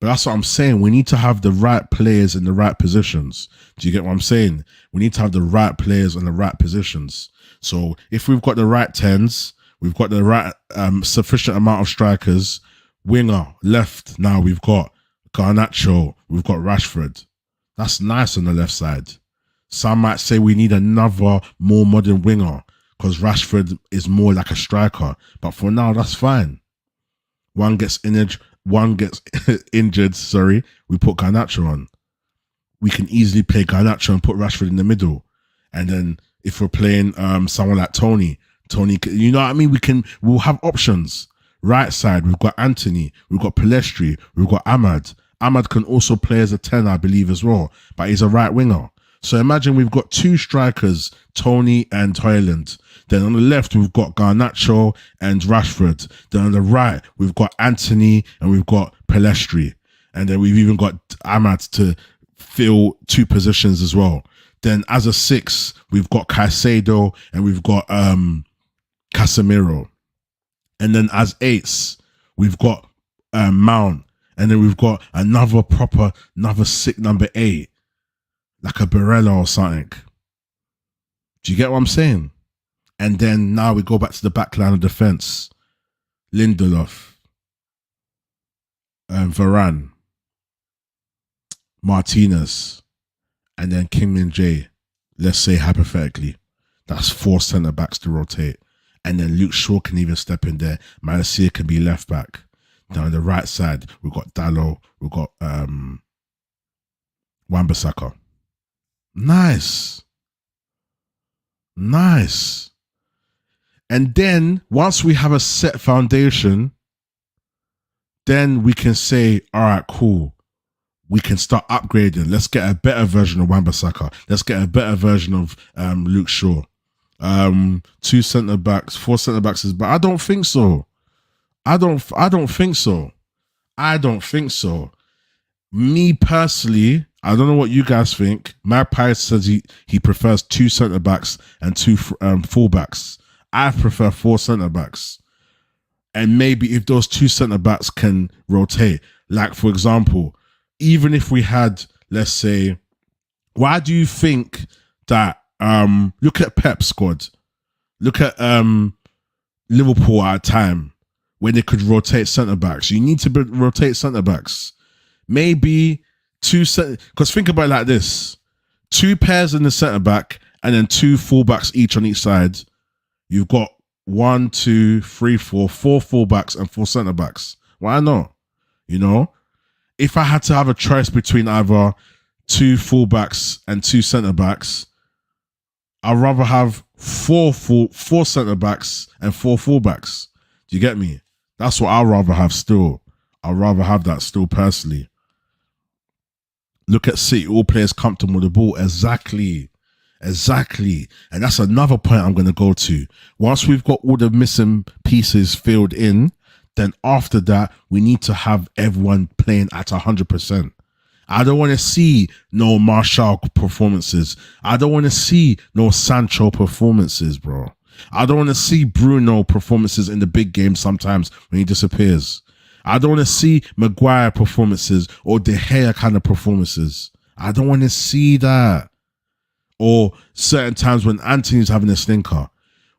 But that's what I'm saying. We need to have the right players in the right positions. Do you get what I'm saying? We need to have the right players in the right positions. So if we've got the right 10s, we've got the right sufficient amount of strikers, winger, left, now we've got Garnacho, we've got Rashford. That's nice on the left side. Some might say we need another more modern winger because Rashford is more like a striker. But for now, that's fine. One gets injured, we put Garnacho on. We can easily play Garnacho and put Rashford in the middle. And then if we're playing someone like Tony, you know what I mean? We'll have options. Right side, we've got Anthony, we've got Pellistri, we've got Ahmad. Ahmad can also play as a 10, I believe, as well. But he's a right winger. So imagine we've got 2 strikers, Tony and Højlund. Then on the left, we've got Garnacho and Rashford. Then on the right, we've got Anthony and we've got Pellistri. And then we've even got Ahmad to fill 2 positions as well. Then as a 6, we've got Caicedo and we've got Casemiro. And then as 8s, we've got Mount. And then we've got another sick number 8. Like a Barella or something. Do you get what I'm saying? And then now we go back to the back line of defense. Lindelof. Varane. Martinez. And then Kim Min-jae. Let's say hypothetically. That's 4 centre-backs to rotate. And then Luke Shaw can even step in there. Malacia can be left back. Then on the right side, we've got Dallo. We've got Wan-Bissaka. Nice. And then once we have a set foundation, then we can say, all right, cool. We can start upgrading. Let's get a better version of Wan-Bissaka. Let's get a better version of Luke Shaw. 2 centre-backs, 4 centre-backs is bad. I don't think so. I don't think so. Me personally, I don't know what you guys think. Magpie says he prefers 2 centre-backs and 2 full-backs. I prefer 4 centre-backs. And maybe if those 2 centre-backs can rotate, like for example, even if we had, let's say, why do you think that, look at Pep's squad. Look at Liverpool at a time when they could rotate centre-backs. You need to rotate centre-backs. Maybe 2 because think about it like this: 2 pairs in the centre back and then 2 fullbacks each on each side. You've got 1, 2, 3, 4 fullbacks and 4 centre backs. Why not? You know, if I had to have a choice between either 2 fullbacks and 2 centre backs, I'd rather have 4 centre backs and 4 fullbacks. Do you get me? That's what I'd rather have still. I'd rather have that still personally. Look at City, all players comfortable with the ball. Exactly. And that's another point I'm going to go to. Once we've got all the missing pieces filled in, then after that, we need to have everyone playing at 100%. I don't want to see no Martial performances. I don't want to see no Sancho performances, bro. I don't want to see Bruno performances in the big games sometimes when he disappears. I don't want to see Maguire performances or De Gea kind of performances. I don't want to see that. Or certain times when Anthony's having a stinker.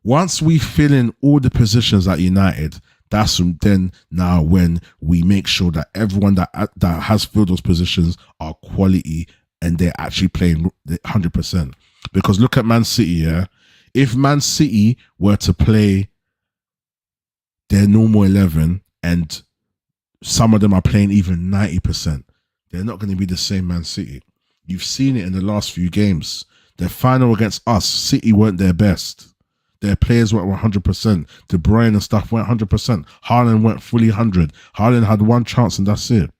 Once we fill in all the positions at United, that's then now when we make sure that everyone that has filled those positions are quality and they're actually playing 100%. Because look at Man City, yeah? If Man City were to play their normal 11 and some of them are playing even 90%, they're not going to be the same Man City. You've seen it in the last few games. The final against us, City weren't their best. Their players weren't 100%. De Bruyne and stuff weren't 100%. Haaland went fully 100. Haaland had one chance and that's it.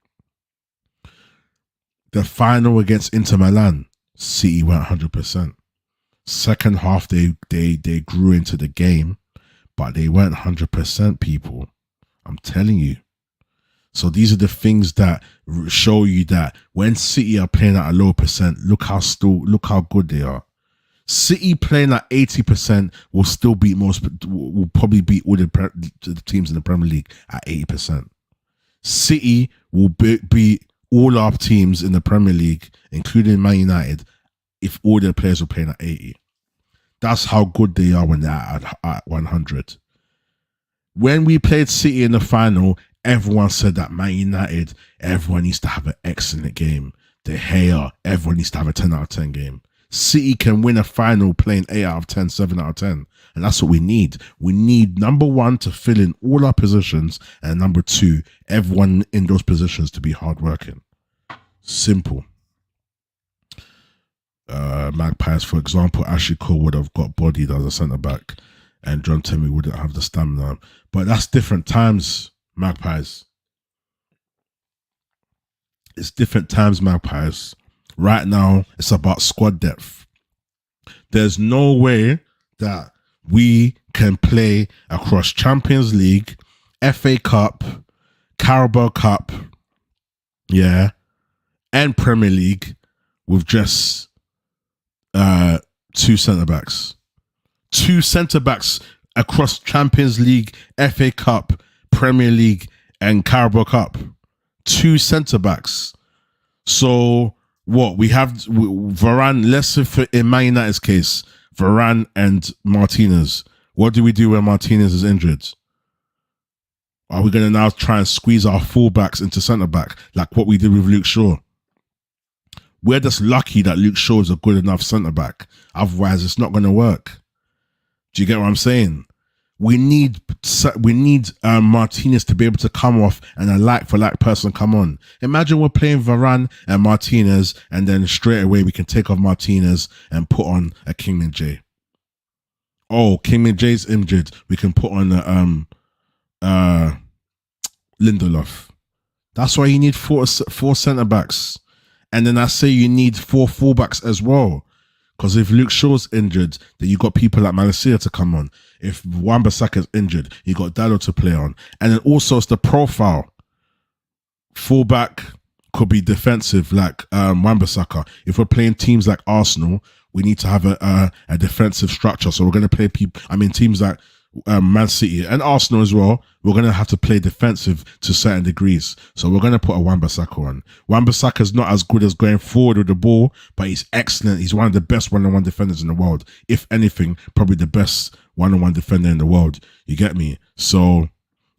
The final against Inter Milan, City went 100%. Second half, they grew into the game, but they weren't 100%, people. I'm telling you. So these are the things that show you that when City are playing at a low percent, look how good they are. City playing at 80% will probably beat all the teams in the Premier League at 80%. City will beat all our teams in the Premier League, including Man United, if all their players were playing at 80. That's how good they are when they're at 100. When we played City in the final, everyone said that Man United, everyone needs to have an excellent game. De Gea, everyone needs to have a 10 out of 10 game. City can win a final playing 8 out of 10, 7 out of 10. And that's what we need. We need, number one, to fill in all our positions. And number two, everyone in those positions to be hardworking. Simple. Magpies, for example, Ashley Cole would have got bodied as a centre-back. And John Terry wouldn't have the stamina. But that's different times, Magpies. It's different times, Magpies. Right now, it's about squad depth. There's no way that we can play across Champions League, FA Cup, Carabao Cup, yeah, and Premier League with just two centre-backs. Two centre-backs across Champions League, FA Cup, Premier League, and Carabao Cup. Two centre-backs. So what we have, Varane, let's say in Man United's case, Varane and Martinez. What do we do when Martinez is injured? Are we going to now try and squeeze our fullbacks into centre-back like what we did with Luke Shaw? We're just lucky that Luke Shaw is a good enough centre-back. Otherwise, it's not going to work. Do you get what I'm saying? We need Martinez to be able to come off and a like-for-like person come on. Imagine we're playing Varane and Martinez and then straight away we can take off Martinez and put on a Kim-Min-Jae. Oh, Kim-Min-Jae's injured. We can put on Lindelof. That's why you need four centre-backs. And then I say you need 4 fullbacks as well. Because if Luke Shaw's injured, then you got people like Malacia to come on. If Wan-Bissaka's injured, you got Dalot to play on. And then also it's the profile. Fullback could be defensive like Wan-Bissaka. If we're playing teams like Arsenal, we need to have a defensive structure. So we're going to play teams like Man City and Arsenal as well. We're going to have to play defensive to certain degrees. So we're going to put a Wan-Bissaka on. Wan-Bissaka is not as good as going forward with the ball, but he's excellent. He's one of the best one-on-one defenders in the world. If anything, probably the best one-on-one defender in the world. You get me? So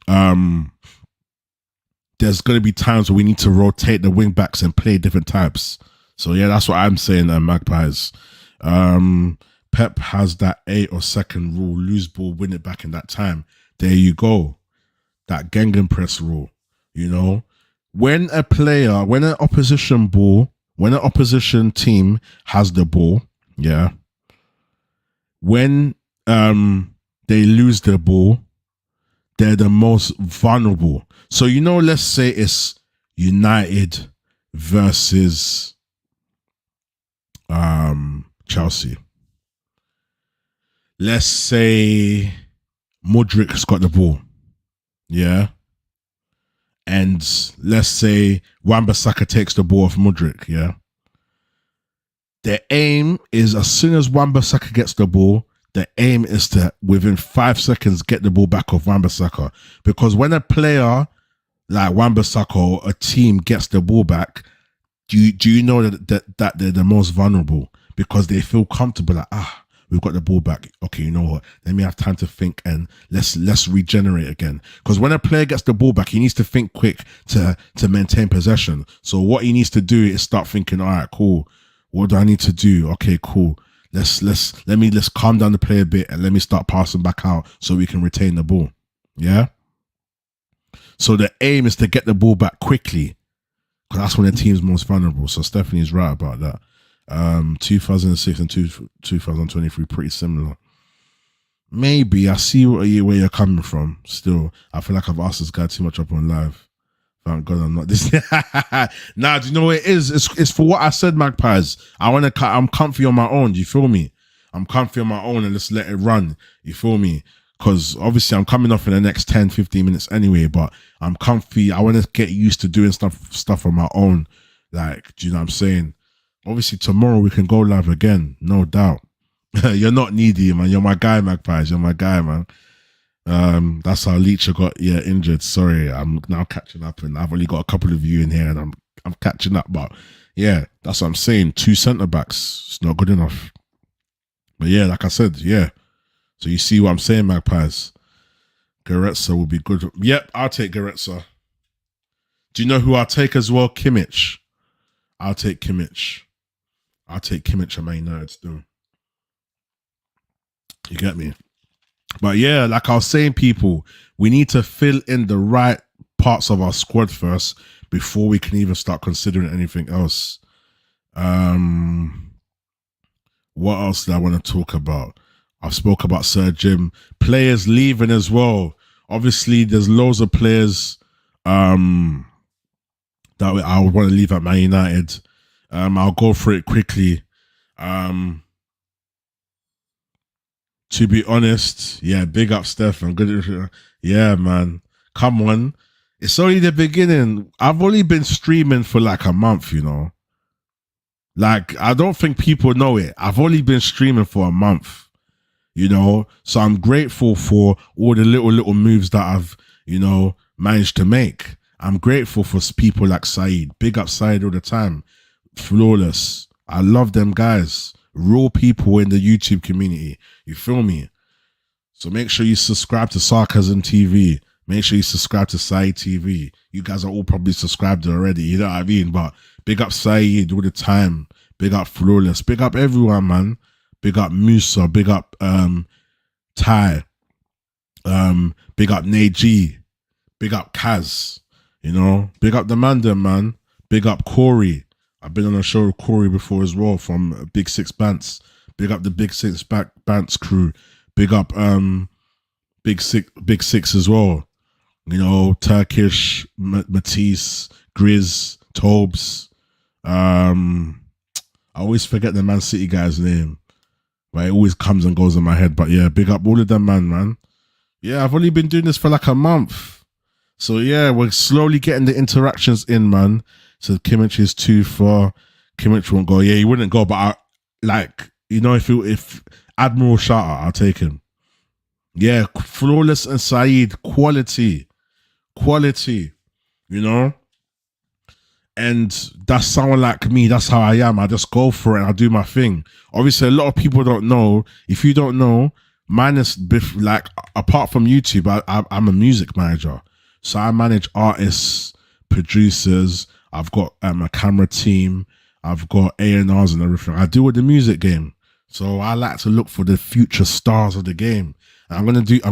there's going to be times where we need to rotate the wing backs and play different types. So yeah, that's what I'm saying, Magpies. Pep has that 8 or second rule, lose ball, win it back in that time. There you go. That Gegenpress rule, you know. When an opposition team has the ball, yeah, when they lose the ball, they're the most vulnerable. So, you know, let's say it's United versus Chelsea. Let's say Mudrik's got the ball, yeah? And let's say Wan-Bissaka takes the ball off Mudrik, yeah? Their aim is as soon as Wan-Bissaka gets the ball, the aim is to, within 5 seconds, get the ball back off Wan-Bissaka. Because when a player like Wan-Bissaka or a team gets the ball back, do you know that they're the most vulnerable? Because they feel comfortable, like, we've got the ball back. Okay, you know what? Let me have time to think and let's regenerate again. Because when a player gets the ball back, he needs to think quick to maintain possession. So what he needs to do is start thinking, all right, cool. What do I need to do? Okay, cool. Let's calm down the play a bit and let me start passing back out so we can retain the ball. Yeah. So the aim is to get the ball back quickly, because that's when the team's most vulnerable. So Stephanie's right about that. 2006 and 2023 pretty similar. Maybe I see where you're coming from. Still, I feel like I've asked this guy too much up on live. Thank God I'm not this. Nah, do you know what it is? It's for what I said, Magpies. I'm comfy on my own. Do you feel me? I'm comfy on my own and let's let it run. You feel me? Because obviously I'm coming off in the next 10, 15 minutes anyway, but I'm comfy. I want to get used to doing stuff on my own. Like, do you know what I'm saying? Obviously, tomorrow we can go live again, no doubt. You're not needy, man. You're my guy, Magpies. You're my guy, man. That's how Leacher got injured. Sorry, I'm now catching up, and I've only got a couple of you in here, and I'm catching up. But yeah, that's what I'm saying. 2 centre backs, it's not good enough. But yeah, like I said, yeah. So you see what I'm saying, Magpies? Goretzka will be good. Yep, I'll take Goretzka. Do you know who I'll take as well? Kimmich. I'll take Kimmich. I'll take Kimmich at Man United still. You get me? But yeah, like I was saying, people, we need to fill in the right parts of our squad first before we can even start considering anything else. What else did I want to talk about? I've spoke about Sir Jim. Players leaving as well. Obviously, there's loads of players that I would want to leave at Man United. I'll go through it quickly. To be honest, yeah, big up Steph. I'm good. Yeah, man. Come on. It's only the beginning. I've only been streaming for like a month, you know. Like, I don't think people know it. I've only been streaming for a month, you know. So I'm grateful for all the little moves that I've, you know, managed to make. I'm grateful for people like Saeed. Big up Saeed all the time. Flawless. I love them guys. Real people in the YouTube community. You feel me? So make sure you subscribe to Sarcasm TV. Make sure you subscribe to Saeed TV. You guys are all probably subscribed already. You know what I mean? But big up Saeed all the time. Big up Flawless. Big up everyone, man. Big up Musa. Big up Ty. Big up Neji. Big up Kaz. You know, big up the man. Big up Corey. I've been on a show with Corey before as well from Big Six Bants. Big up the Big Six Bants crew. Big up Big Six as well. You know, Turkish, Matisse, Grizz, Tobes. I always forget the Man City guy's name, but it always comes and goes in my head. But yeah, big up all of them, man. Yeah, I've only been doing this for like a month. So yeah, we're slowly getting the interactions in, man. So Kimmich is too far. Kimmich won't go. Yeah, he wouldn't go, but I, like, you know, if Admiral Shatter, I'll take him. Yeah, Flawless and Saeed, quality, you know? And that's someone like me. That's how I am. I just go for it and I do my thing. Obviously, a lot of people don't know. If you don't know, like, apart from YouTube, I'm a music manager. So I manage artists, producers. I've got a camera team. I've got A&Rs and everything. I do with the music game. So I like to look for the future stars of the game. And I'm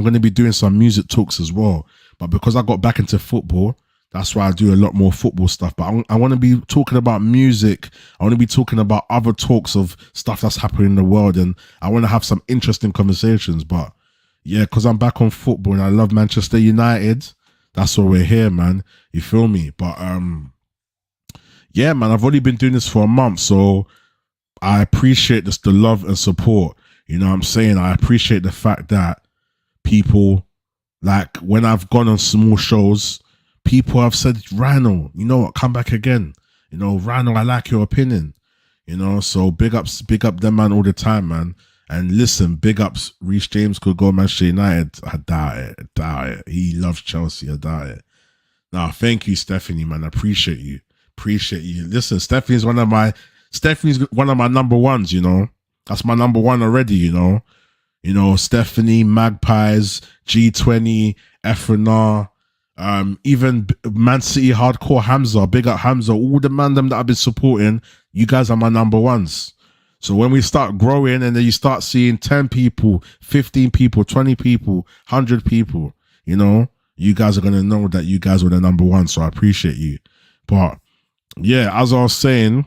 gonna be doing some music talks as well. But because I got back into football, that's why I do a lot more football stuff. But I want to be talking about music. I want to be talking about other talks of stuff that's happening in the world. And I want to have some interesting conversations. But yeah, because I'm back on football and I love Manchester United. That's why we're here, man. You feel me? But yeah, man, I've only been doing this for a month, so I appreciate this, the love and support. You know what I'm saying? I appreciate the fact that people, like, when I've gone on small shows, people have said, Rhino, you know what, come back again. You know, Rhino, I like your opinion. You know, so big up them, man, all the time, man. And listen, big ups. Reece James could go Manchester United. I doubt it. I doubt it. He loves Chelsea. I doubt it. Now, thank you, Stephanie, man. I appreciate you. Appreciate you. Listen, Stephanie's one of my number ones, you know. That's my number one already, you know. You know, Stephanie, Magpies, G20, FNR, even Man City Hardcore Hamza, big up Hamza, all the man them that I've been supporting, you guys are my number ones. So when we start growing and then you start seeing 10 people, 15 people, 20 people, 100 people, you know, you guys are going to know that you guys were the number one. So I appreciate you. But yeah, as I was saying,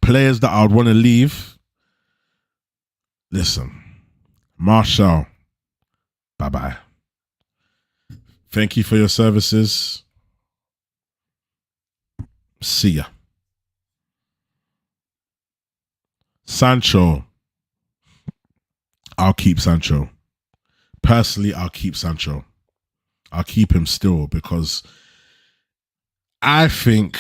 players that I would want to leave, listen, Marshall, bye-bye. Thank you for your services. See ya. Sancho, I'll keep Sancho. Personally, I'll keep Sancho. I'll keep him still because I think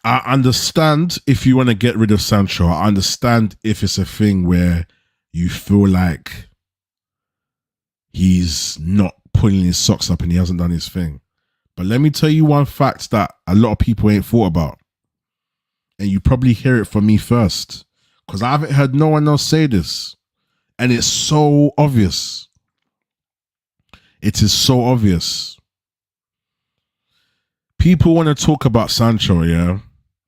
I understand if you want to get rid of Sancho. I understand if it's a thing where you feel like he's not pulling his socks up and he hasn't done his thing. But let me tell you one fact that a lot of people ain't thought about. And you probably hear it from me first. Because I haven't heard no one else say this. And it's so obvious. It is so obvious. People want to talk about Sancho, yeah?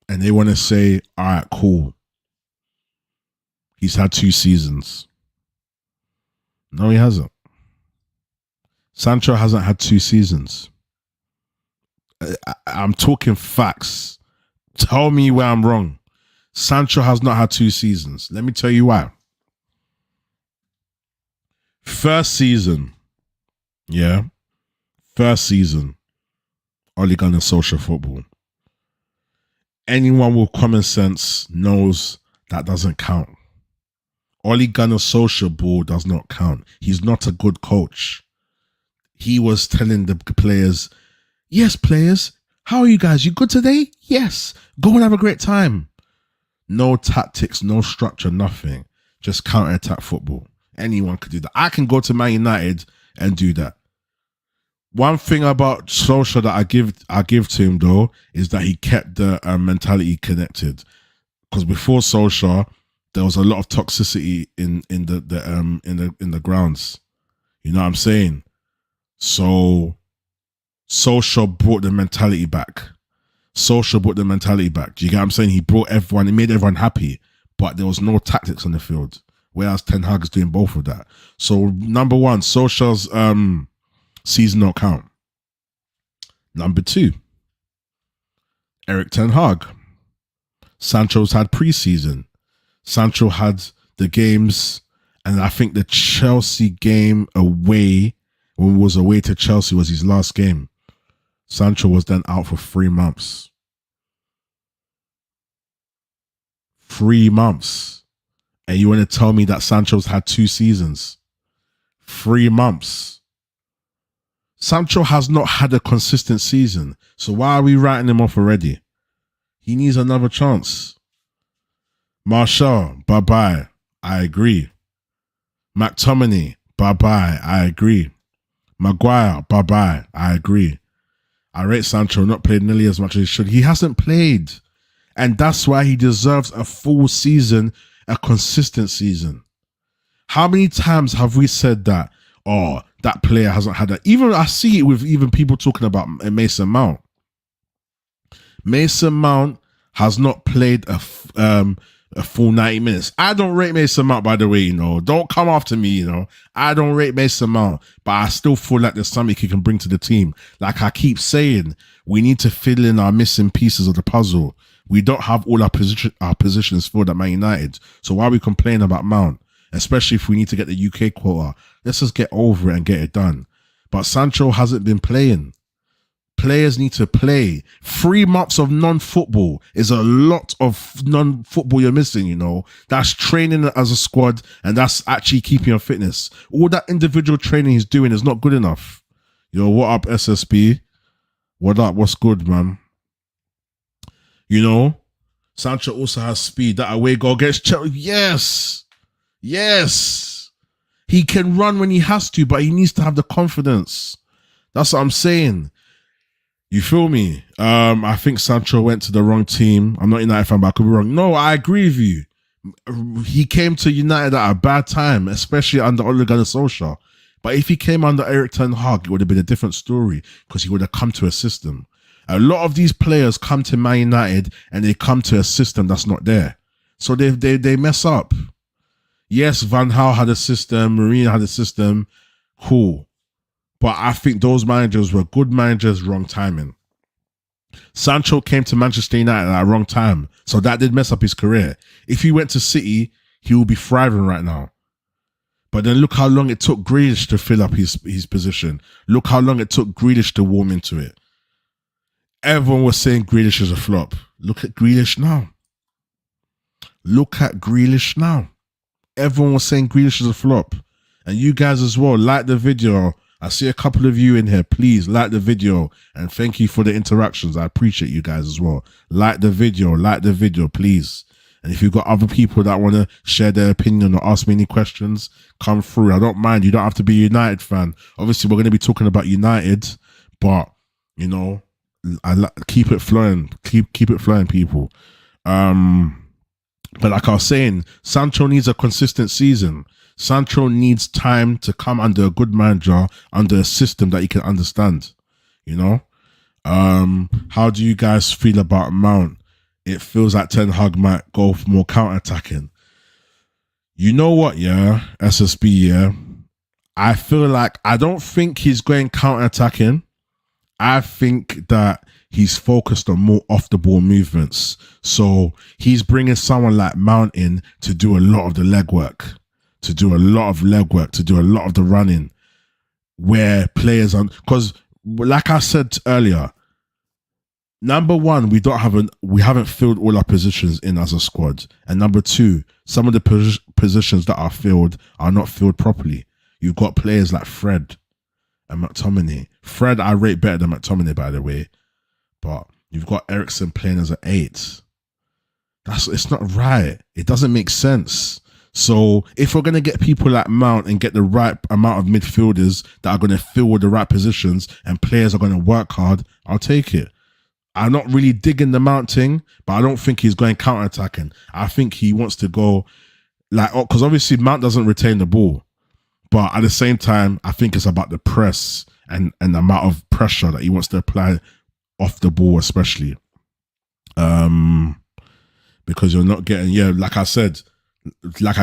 And they want to say, all right, cool. He's had 2 seasons. No, he hasn't. Sancho hasn't had 2 seasons. I'm talking facts. Tell me where I'm wrong. Sancho has not had 2 seasons. Let me tell you why. First season. Yeah. First season. Ole Gunnar social football. Anyone with common sense knows that doesn't count. Ole Gunnar social ball does not count. He's not a good coach. He was telling the players, yes, players, how are you guys? You good today? Yes. Go and have a great time. No tactics, no structure, nothing. Just counter-attack football. Anyone could do that. I can go to Man United and do that. One thing about Solskjaer that I give to him though is that he kept the mentality connected. Because before Solskjaer, there was a lot of toxicity in the grounds. You know what I'm saying? So Solskjaer brought the mentality back. Solskjaer brought the mentality back. Do you get what I'm saying? He brought everyone, he made everyone happy, but there was no tactics on the field. Whereas Ten Hag is doing both of that. So number one, Solskjaer's season don't count. Number 2, Eric Ten Hag. Sancho's had preseason. Sancho had the games, and I think the Chelsea game away, when he was away to Chelsea, was his last game. Sancho was then out for 3 months. 3 months. And you want to tell me that Sancho's had 2 seasons? 3 months. Sancho has not had a consistent season. So why are we writing him off already? He needs another chance. Martial, bye-bye. I agree. McTominay, bye-bye. I agree. Maguire, bye-bye. I agree. I rate Sancho, not played nearly as much as he should. He hasn't played. And that's why he deserves a full season, a consistent season. How many times have we said that, oh, that player hasn't had that? Even I see it with even people talking about Mason Mount. Mason Mount has not played a full 90 minutes. I don't rate Mason Mount, by the way, you know. Don't come after me, you know. I don't rate Mason Mount, but I still feel like there's something he can bring to the team. Like I keep saying, we need to fill in our missing pieces of the puzzle. We don't have all our positions filled at Man United. So why are we complaining about Mount? Especially if we need to get the UK quota. Let's just get over it and get it done. But Sancho hasn't been playing. Players need to play. 3 months of non-football is a lot of non-football you're missing, you know. That's training as a squad and that's actually keeping your fitness. All that individual training he's doing is not good enough. Yo, what up, SSB? What up? What's good, man? You know, Sancho also has speed. That away goal against Chelsea. Yes. Yes. He can run when he has to, but he needs to have the confidence. That's what I'm saying. You feel me? I think Sancho went to the wrong team. I'm not a United fan, but I could be wrong. No, I agree with you. He came to United at a bad time, especially under Ole Gunnar Solskjaer. But if he came under Erik ten Hag, it would have been a different story because he would have come to a system. A lot of these players come to Man United and they come to a system that's not there. So they mess up. Yes, Van Gaal had a system, Mourinho had a system. Cool. But I think those managers were good managers, wrong timing. Sancho came to Manchester United at the wrong time. So that did mess up his career. If he went to City, he would be thriving right now. But then look how long it took Grealish to fill up his position. Look how long it took Grealish to warm into it. Everyone was saying Grealish is a flop. Look at Grealish now. Look at Grealish now. Everyone was saying Grealish is a flop. And you guys as well, like the video. I see a couple of you in here. Please like the video. And thank you for the interactions. I appreciate you guys as well. Like the video, please. And if you've got other people that want to share their opinion or ask me any questions, come through. I don't mind. You don't have to be a United fan. Obviously, we're going to be talking about United, but, you know, keep it flowing. Keep it flowing, people. But like I was saying, Sancho needs a consistent season. Sancho needs time to come under a good manager, under a system that he can understand. You know? How do you guys feel about Mount? It feels like Ten Hag might go for more counter-attacking. You know what, yeah? SSB, yeah? I feel like, I don't think he's going counter-attacking. I think that he's focused on more off-the-ball movements. So he's bringing someone like Mount in to do a lot of the legwork, to do a lot of the running, where players are... Because, like I said earlier, number one, we haven't filled all our positions in as a squad. And number two, some of the positions that are filled are not filled properly. You've got players like Fred and McTominay. Fred, I rate better than McTominay, by the way. But you've got Eriksen playing as an 8. It's not right. It doesn't make sense. So if we're going to get people like Mount and get the right amount of midfielders that are going to fill the right positions and players are going to work hard, I'll take it. I'm not really digging the Mount thing, but I don't think he's going counter-attacking. I think he wants to go like, because obviously Mount doesn't retain the ball. But at the same time, I think it's about the press and the amount of pressure that he wants to apply off the ball, especially. Because you're not getting, like I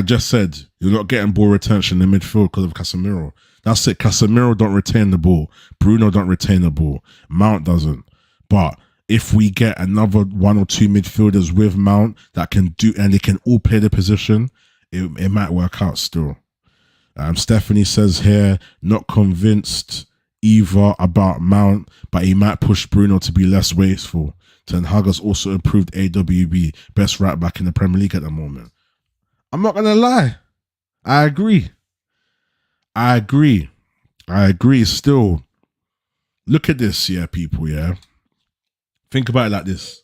just said, you're not getting ball retention in midfield because of Casemiro. That's it. Casemiro don't retain the ball. Bruno don't retain the ball. Mount doesn't. But if we get another one or two midfielders with Mount that can do, and they can all play the position, it might work out still. Stephanie says here, not convinced either about Mount, but he might push Bruno to be less wasteful. Ten Hag has also improved AWB, best right back in the Premier League at the moment. I'm not going to lie. I agree still. Look at this, yeah, people, yeah. Think about it like this.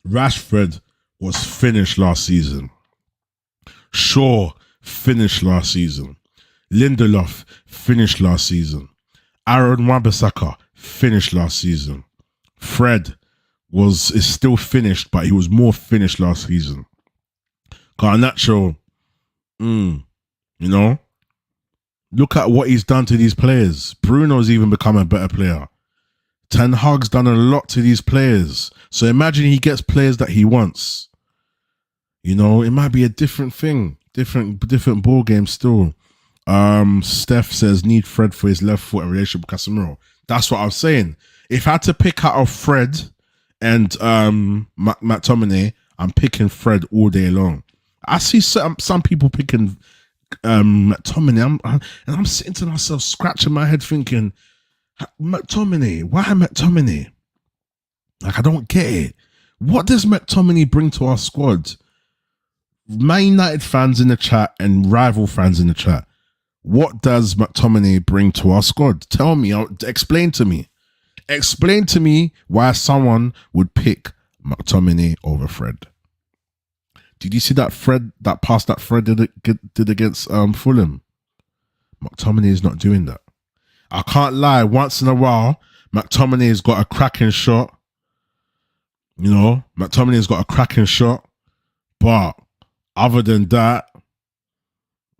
Rashford was finished last season. Shaw finished last season. Lindelof finished last season. Aaron Wan-Bissaka finished last season. Fred is still finished, but he was more finished last season. Garnacho, you know, look at what he's done to these players. Bruno's even become a better player. Ten Hag's done a lot to these players. So imagine he gets players that he wants. You know, it might be a different thing. Different ball game still. Steph says, need Fred for his left foot and relationship with Casemiro. That's what I was saying. If I had to pick out of Fred and McTominay, I'm picking Fred all day long. I see some people picking McTominay. I'm sitting to myself, scratching my head thinking, McTominay, why McTominay? Like, I don't get it. What does McTominay bring to our squad? Man United fans in the chat and rival fans in the chat, what does McTominay bring to our squad? Tell me, explain to me. Explain to me why someone would pick McTominay over Fred. Did you see that pass that Fred did against Fulham? McTominay is not doing that. I can't lie. Once in a while, McTominay's got a cracking shot. You know, McTominay's got a cracking shot. But other than that,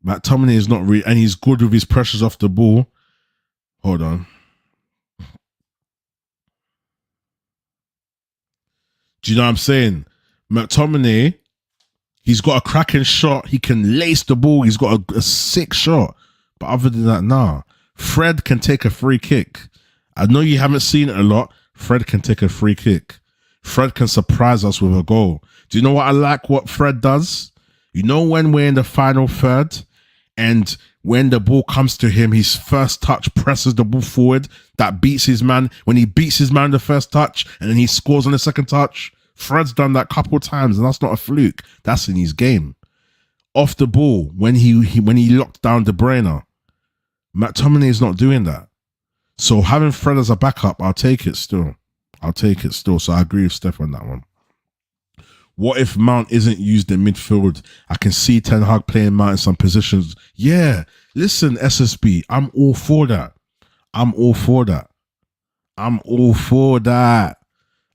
McTominay is not really, and he's good with his pressures off the ball. Hold on. Do you know what I'm saying? McTominay, he's got a cracking shot. He can lace the ball. He's got a sick shot. But other than that, nah. Fred can take a free kick. I know you haven't seen it a lot. Fred can take a free kick. Fred can surprise us with a goal. Do you know what I like what Fred does? You know when we're in the final third and when the ball comes to him, his first touch presses the ball forward, that beats his man. When he beats his man the first touch and then he scores on the second touch, Fred's done that a couple of times and that's not a fluke. That's in his game. Off the ball, when he locked down De Bruyne, McTominay is not doing that. So having Fred as a backup, I'll take it still. So I agree with Steph on that one. What if Mount isn't used in midfield? I can see Ten Hag playing Mount in some positions. Yeah, listen, SSB, I'm all for that.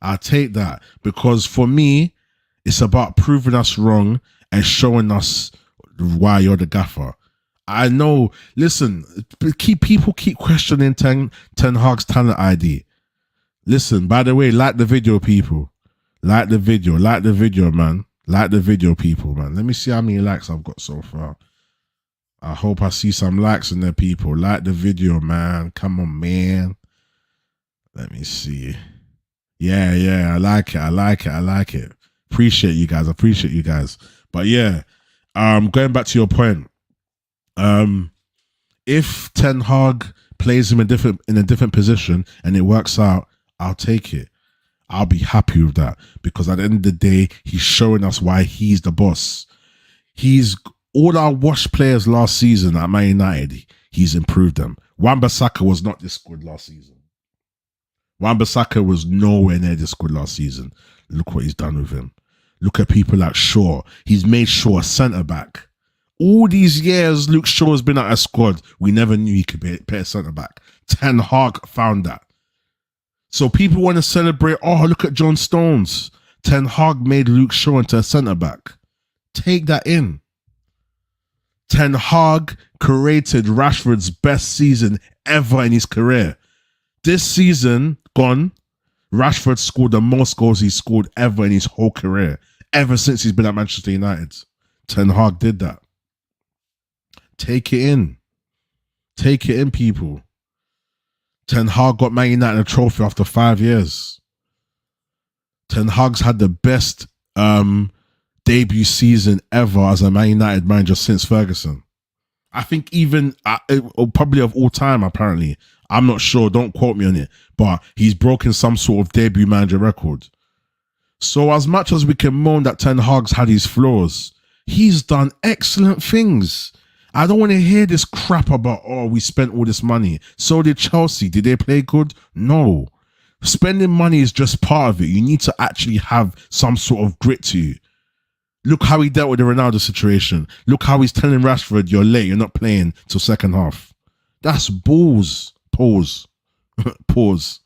I take that because for me, it's about proving us wrong and showing us why you're the gaffer. I know. Listen, people keep questioning Ten Hag's talent ID. Listen, by the way, like the video, people. Like the video, man. Like the video, people, man. Let me see how many likes I've got so far. I hope I see some likes in there, people. Like the video, man. Come on, man. Let me see. Yeah, I like it. Appreciate you guys. But yeah, going back to your point, if Ten Hag plays him in a different position and it works out, I'll take it. I'll be happy with that because at the end of the day, he's showing us why he's the boss. He's all our washed players last season at Man United. He's improved them. Wan-Bissaka was not this good last season. Wan-Bissaka was nowhere near this good last season. Look what he's done with him. Look at people like Shaw. He's made Shaw a centre back. All these years, Luke Shaw has been at a squad. We never knew he could be a centre back. Ten Hag found that. So people want to celebrate, oh, look at John Stones. Ten Hag made Luke Shaw into a centre-back. Take that in. Ten Hag created Rashford's best season ever in his career. This season gone, Rashford scored the most goals he's scored ever in his whole career, ever since he's been at Manchester United. Ten Hag did that. Take it in. Take it in, people. Ten Hag got Man United a trophy after 5 years. Ten Hag's had the best debut season ever as a Man United manager since Ferguson. I think even, probably of all time, apparently. I'm not sure, don't quote me on it. But he's broken some sort of debut manager record. So as much as we can moan that Ten Hag's had his flaws, he's done excellent things. I don't want to hear this crap about, oh, we spent all this money. So did Chelsea. Did they play good? No. Spending money is just part of it. You need to actually have some sort of grit to you. Look how he dealt with the Ronaldo situation. Look how he's telling Rashford, you're late, you're not playing till second half. That's balls. Pause. Pause.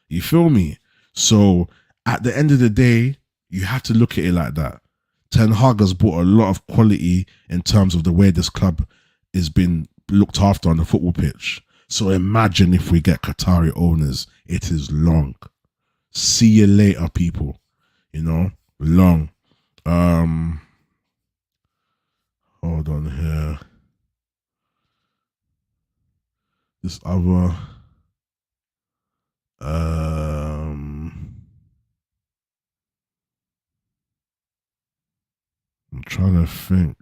You feel me? So at the end of the day, you have to look at it like that. Ten Hag has brought a lot of quality in terms of the way this club is been looked after on the football pitch. So imagine if we get Qatari owners. It is long. See you later, people. You know, long. Hold on here. This other I'm trying to think.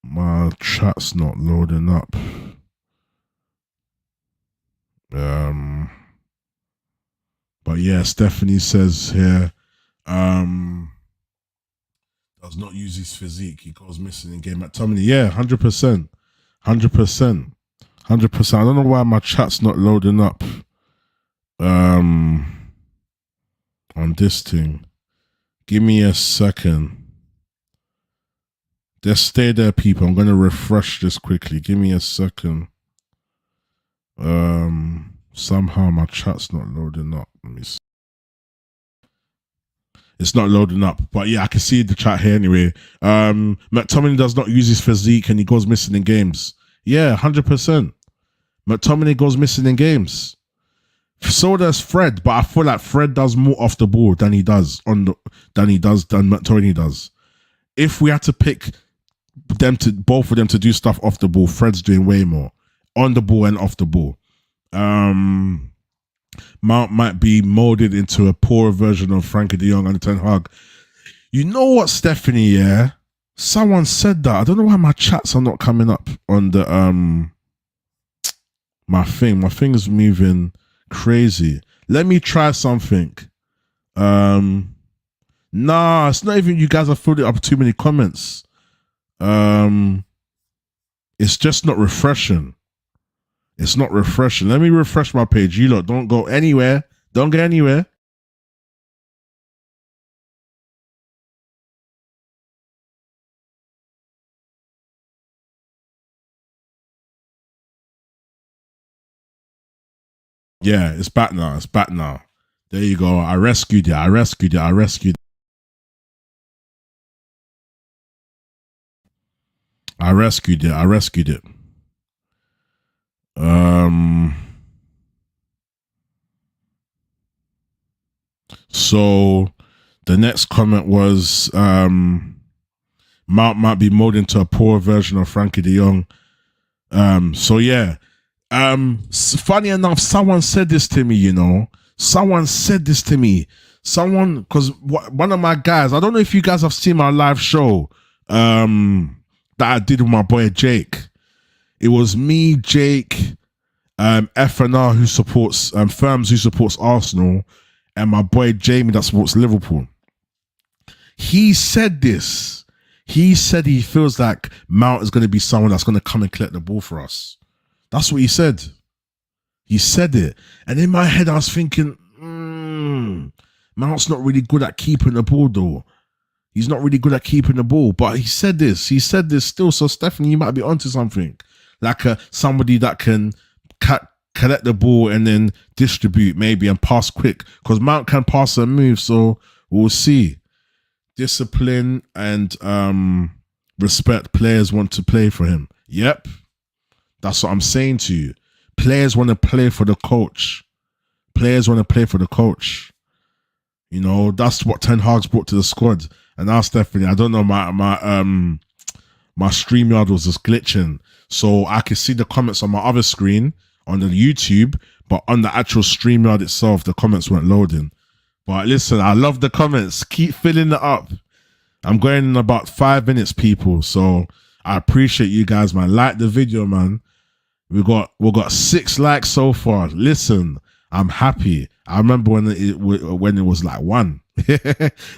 My chat's not loading up. But yeah, Stephanie says here, does not use his physique. He goes missing in game. McTominay, yeah, 100%. 100%. 100%. I don't know why my chat's not loading up on this thing. Give me a second. Just stay there, people. I'm gonna refresh this quickly. Give me a second. Somehow my chat's not loading up. Let me see. It's not loading up, but yeah, I can see the chat here anyway. McTominay does not use his physique and he goes missing in games. Yeah, 100%. McTominay goes missing in games. So does Fred, but I feel like Fred does more off the ball than he does than McTominay does. If we had to pick both of them to do stuff off the ball, Fred's doing way more on the ball and off the ball. Mount might be molded into a poorer version of Frankie de Jong and Ten Hag. You know what, Stephanie? Yeah, someone said that. I don't know why my chats are not coming up on the my thing. My thing is moving crazy. Let me try something. Nah, it's not even you guys have filled it up too many comments. It's just not refreshing. It's not refreshing. Let me refresh my page. You lot, don't go anywhere. Don't go anywhere. Yeah, it's back now. It's back now. There you go. I rescued it. I rescued it. I rescued it. I rescued it. I rescued it. So the next comment was Mount might be molded into a poor version of Frankie de Jong. So yeah. Funny enough, someone said this to me, you know. Someone said this to me. Because one of my guys, I don't know if you guys have seen my live show that I did with my boy Jake. It was me, Jake, FNR who supports Firms who supports Arsenal, and my boy Jamie that supports Liverpool. He said this. He said he feels like Mount is going to be someone that's going to come and collect the ball for us. That's what he said. He said it. And in my head, I was thinking, Mount's not really good at keeping the ball, though. He's not really good at keeping the ball. But he said this. He said this still. So, Stephanie, you might be onto something. Like somebody that can collect the ball and then distribute, maybe, and pass quick. Because Mount can pass and move. So, we'll see. Discipline and respect. Players want to play for him. Yep. That's what I'm saying to you. Players want to play for the coach. Players want to play for the coach. You know, that's what Ten Hag's brought to the squad. And now, Stephanie, I don't know, my StreamYard was just glitching. So I could see the comments on my other screen on the YouTube, but on the actual StreamYard itself, the comments weren't loading. But listen, I love the comments. Keep filling it up. I'm going in about 5 minutes, people. So I appreciate you guys, man. Like the video, man. We got 6 likes so far. Listen, I'm happy. I remember when it was like 1.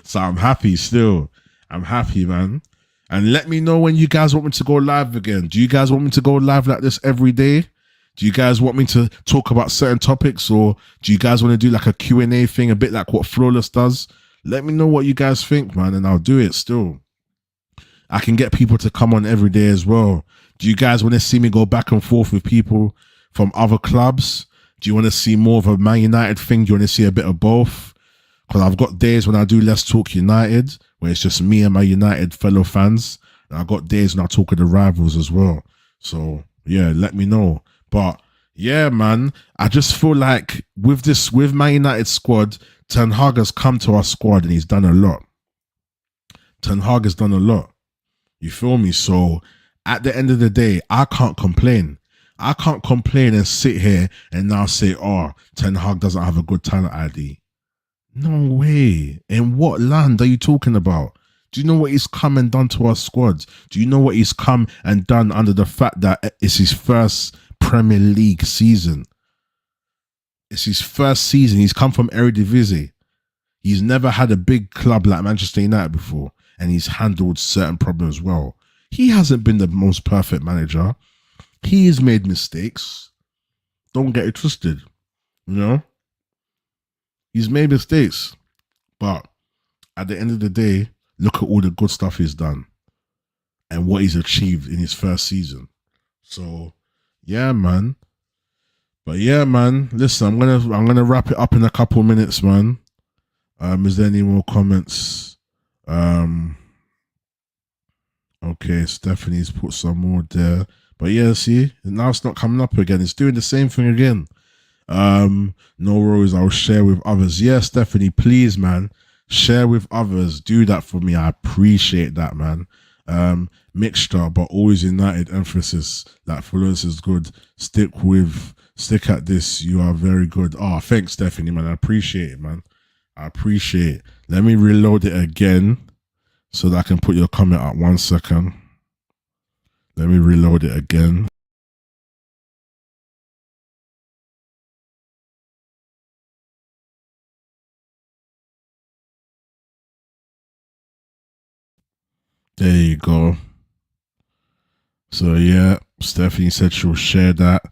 So I'm happy still. I'm happy, man. And let me know when you guys want me to go live again. Do you guys want me to go live like this every day? Do you guys want me to talk about certain topics, or do you guys want to do like a Q&A thing, a bit like what Flawless does? Let me know what you guys think, man, and I'll do it still. I can get people to come on every day as well. Do you guys want to see me go back and forth with people from other clubs? Do you want to see more of a Man United thing? Do you want to see a bit of both? Because I've got days when I do Let's Talk United, where it's just me and my United fellow fans. And I've got days when I talk with the rivals as well. So, yeah, let me know. But, yeah, man, I just feel like with Man United squad, Ten Hag has come to our squad and he's done a lot. Ten Hag has done a lot. You feel me? So, at the end of the day, I can't complain. I can't complain and sit here and now say, oh, Ten Hag doesn't have a good talent ID. No way. In what land are you talking about? Do you know what he's come and done to our squad? Do you know what he's come and done under the fact that it's his first Premier League season? It's his first season. He's come from Eredivisie. He's never had a big club like Manchester United before, and he's handled certain problems well. He hasn't been the most perfect manager. He has made mistakes. Don't get it twisted. You know? He's made mistakes. But at the end of the day, look at all the good stuff he's done. and what he's achieved in his first season. So, yeah, man. But yeah, man. Listen, I'm gonna wrap it up in a couple minutes, man. Is there any more comments? Okay, Stephanie's put some more there. But yeah, see, now it's not coming up again. It's doing the same thing again. No worries, I'll share with others. Yeah, Stephanie, please, man. Share with others. Do that for me. I appreciate that, man. Mixture, but always united emphasis. That fluence is good. Stick at this. You are very good. Oh, thanks, Stephanie, man. I appreciate it, man. I appreciate it. Let me reload it again so that I can put your comment up. 1 second. Let me reload it again. There you go. So yeah, Stephanie said she'll share that.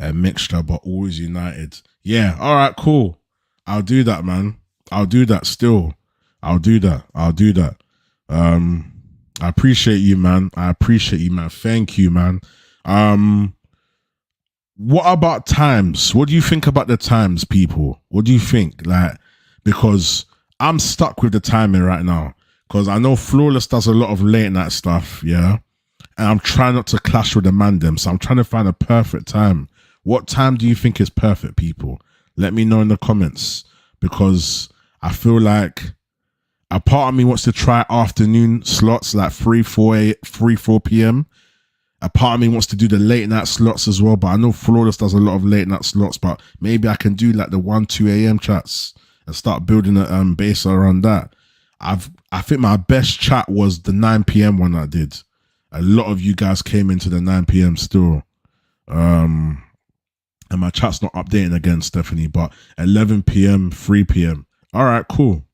A mixture, but always united. Yeah, all right, cool. I'll do that, man. I'll do that still. I'll do that. I'll do that. I appreciate you, man. I appreciate you, man. Thank you, man. What about times? What do you think about the times, people? What do you think? Like, because I'm stuck with the timing right now. Because I know Flawless does a lot of late night stuff, yeah? And I'm trying not to clash with the man them. So I'm trying to find a perfect time. What time do you think is perfect, people? Let me know in the comments. Because I feel like a part of me wants to try afternoon slots, like 4 p.m. A part of me wants to do the late night slots as well, but I know Flawless does a lot of late night slots, but maybe I can do like the 1, 2 a.m. chats and start building a base around that. I think my best chat was the 9 p.m. one I did. A lot of you guys came into the 9 p.m. still. And my chat's not updating again, Stephanie, but 11 p.m., 3 p.m. All right, cool.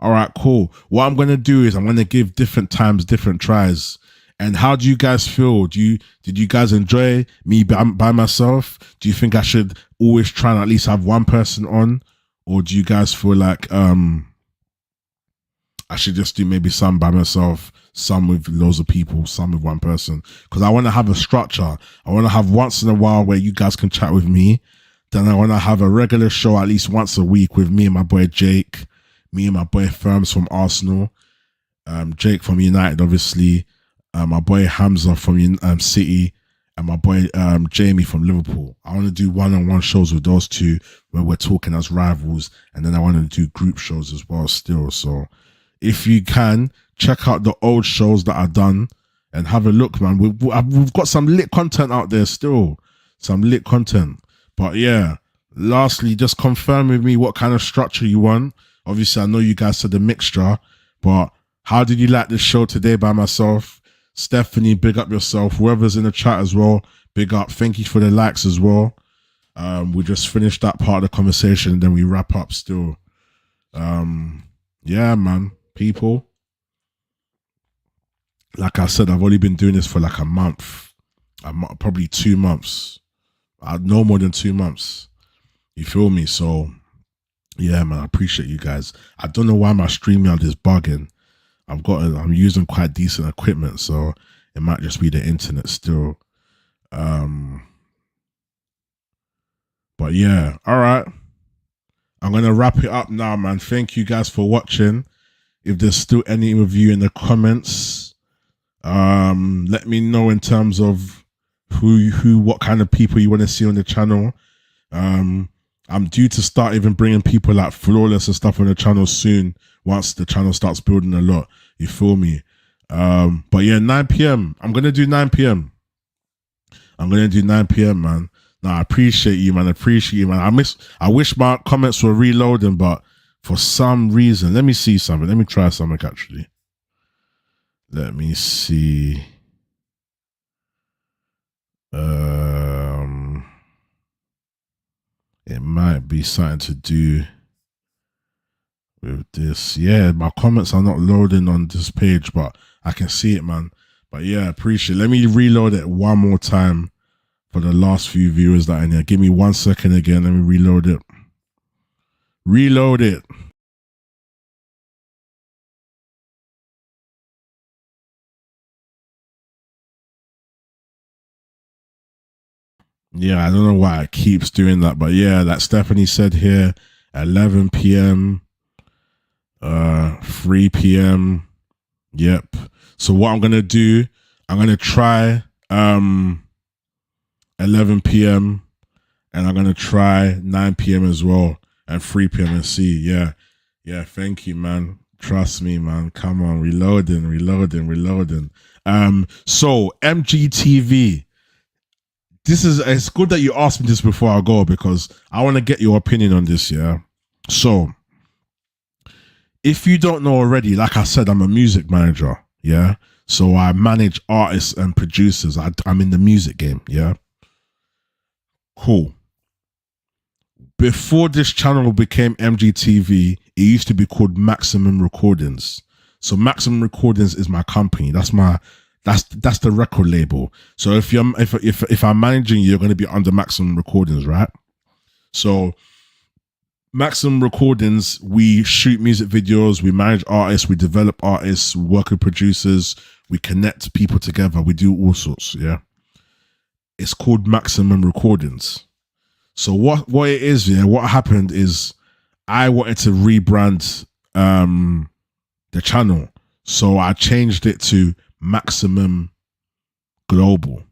All right, cool. What I'm going to do is I'm going to give different times, different tries. And how do you guys feel? Did you guys enjoy me by myself? Do you think I should always try and at least have one person on? Or do you guys feel like I should just do maybe some by myself, some with loads of people, some with one person? Because I want to have a structure. I want to have once in a while where you guys can chat with me. Then I want to have a regular show at least once a week with me and my boy Jake, me and my boy Firms from Arsenal, Jake from United, obviously, my boy Hamza from City, and my boy Jamie from Liverpool. I want to do one-on-one shows with those two where we're talking as rivals, and then I want to do group shows as well still. So if you can, check out the old shows that I've done and have a look, man. We've got some lit content out there still. Some lit content. But yeah, lastly, just confirm with me what kind of structure you want. Obviously, I know you guys said the mixture, but how did you like this show today by myself? Stephanie, big up yourself. Whoever's in the chat as well, big up. Thank you for the likes as well. We just finished that part of the conversation and then we wrap up still. Yeah, man, people. Like I said, I've only been doing this for like a month. Probably 2 months. No more than 2 months. You feel me? So, yeah, man, I appreciate you guys. I don't know why my StreamYard is bugging. I'm using quite decent equipment, so it might just be the internet still. But yeah, all right. I'm gonna wrap it up now, man. Thank you guys for watching. If there's still any of you in the comments, let me know in terms of what kind of people you want to see on the channel. I'm due to start even bringing people like Flawless and stuff on the channel soon once the channel starts building a lot. You feel me? But yeah, 9 p.m. I'm going to do 9 p.m. I'm going to do 9 p.m., man. No, I appreciate you, man. I appreciate you, man. I wish my comments were reloading, but for some reason, let me see something. Let me try something, actually. Let me see. It might be something to do with this. Yeah, my comments are not loading on this page, but I can see it, man. But yeah, appreciate it. Let me reload it one more time for the last few viewers that are in here. Give me 1 second again. Let me reload it. Reload it. Yeah, I don't know why it keeps doing that, but yeah, like Stephanie said here, 11 p.m., 3 p.m. Yep. So what I'm gonna do, I'm gonna try 11 p.m. and I'm gonna try 9 p.m. as well and 3 p.m. and see. Yeah, yeah. Thank you, man. Trust me, man. Come on, reloading. So MGTV. This is, it's good that you asked me this before I go because I want to get your opinion on this. Yeah. So if you don't know already, like I said, I'm a music manager. Yeah. So I manage artists and producers. I'm in the music game. Yeah. Cool. Before this channel became MGTV, it used to be called Maximum Recordings. So Maximum Recordings is my company. That's the record label. So if I'm managing you, you're going to be under Maximum Recordings, right? So Maximum Recordings, we shoot music videos, we manage artists, we develop artists, we work with producers, we connect people together, we do all sorts. Yeah, it's called Maximum Recordings. So what it is, yeah, what happened is I wanted to rebrand the channel. So I changed it to Maximum Global.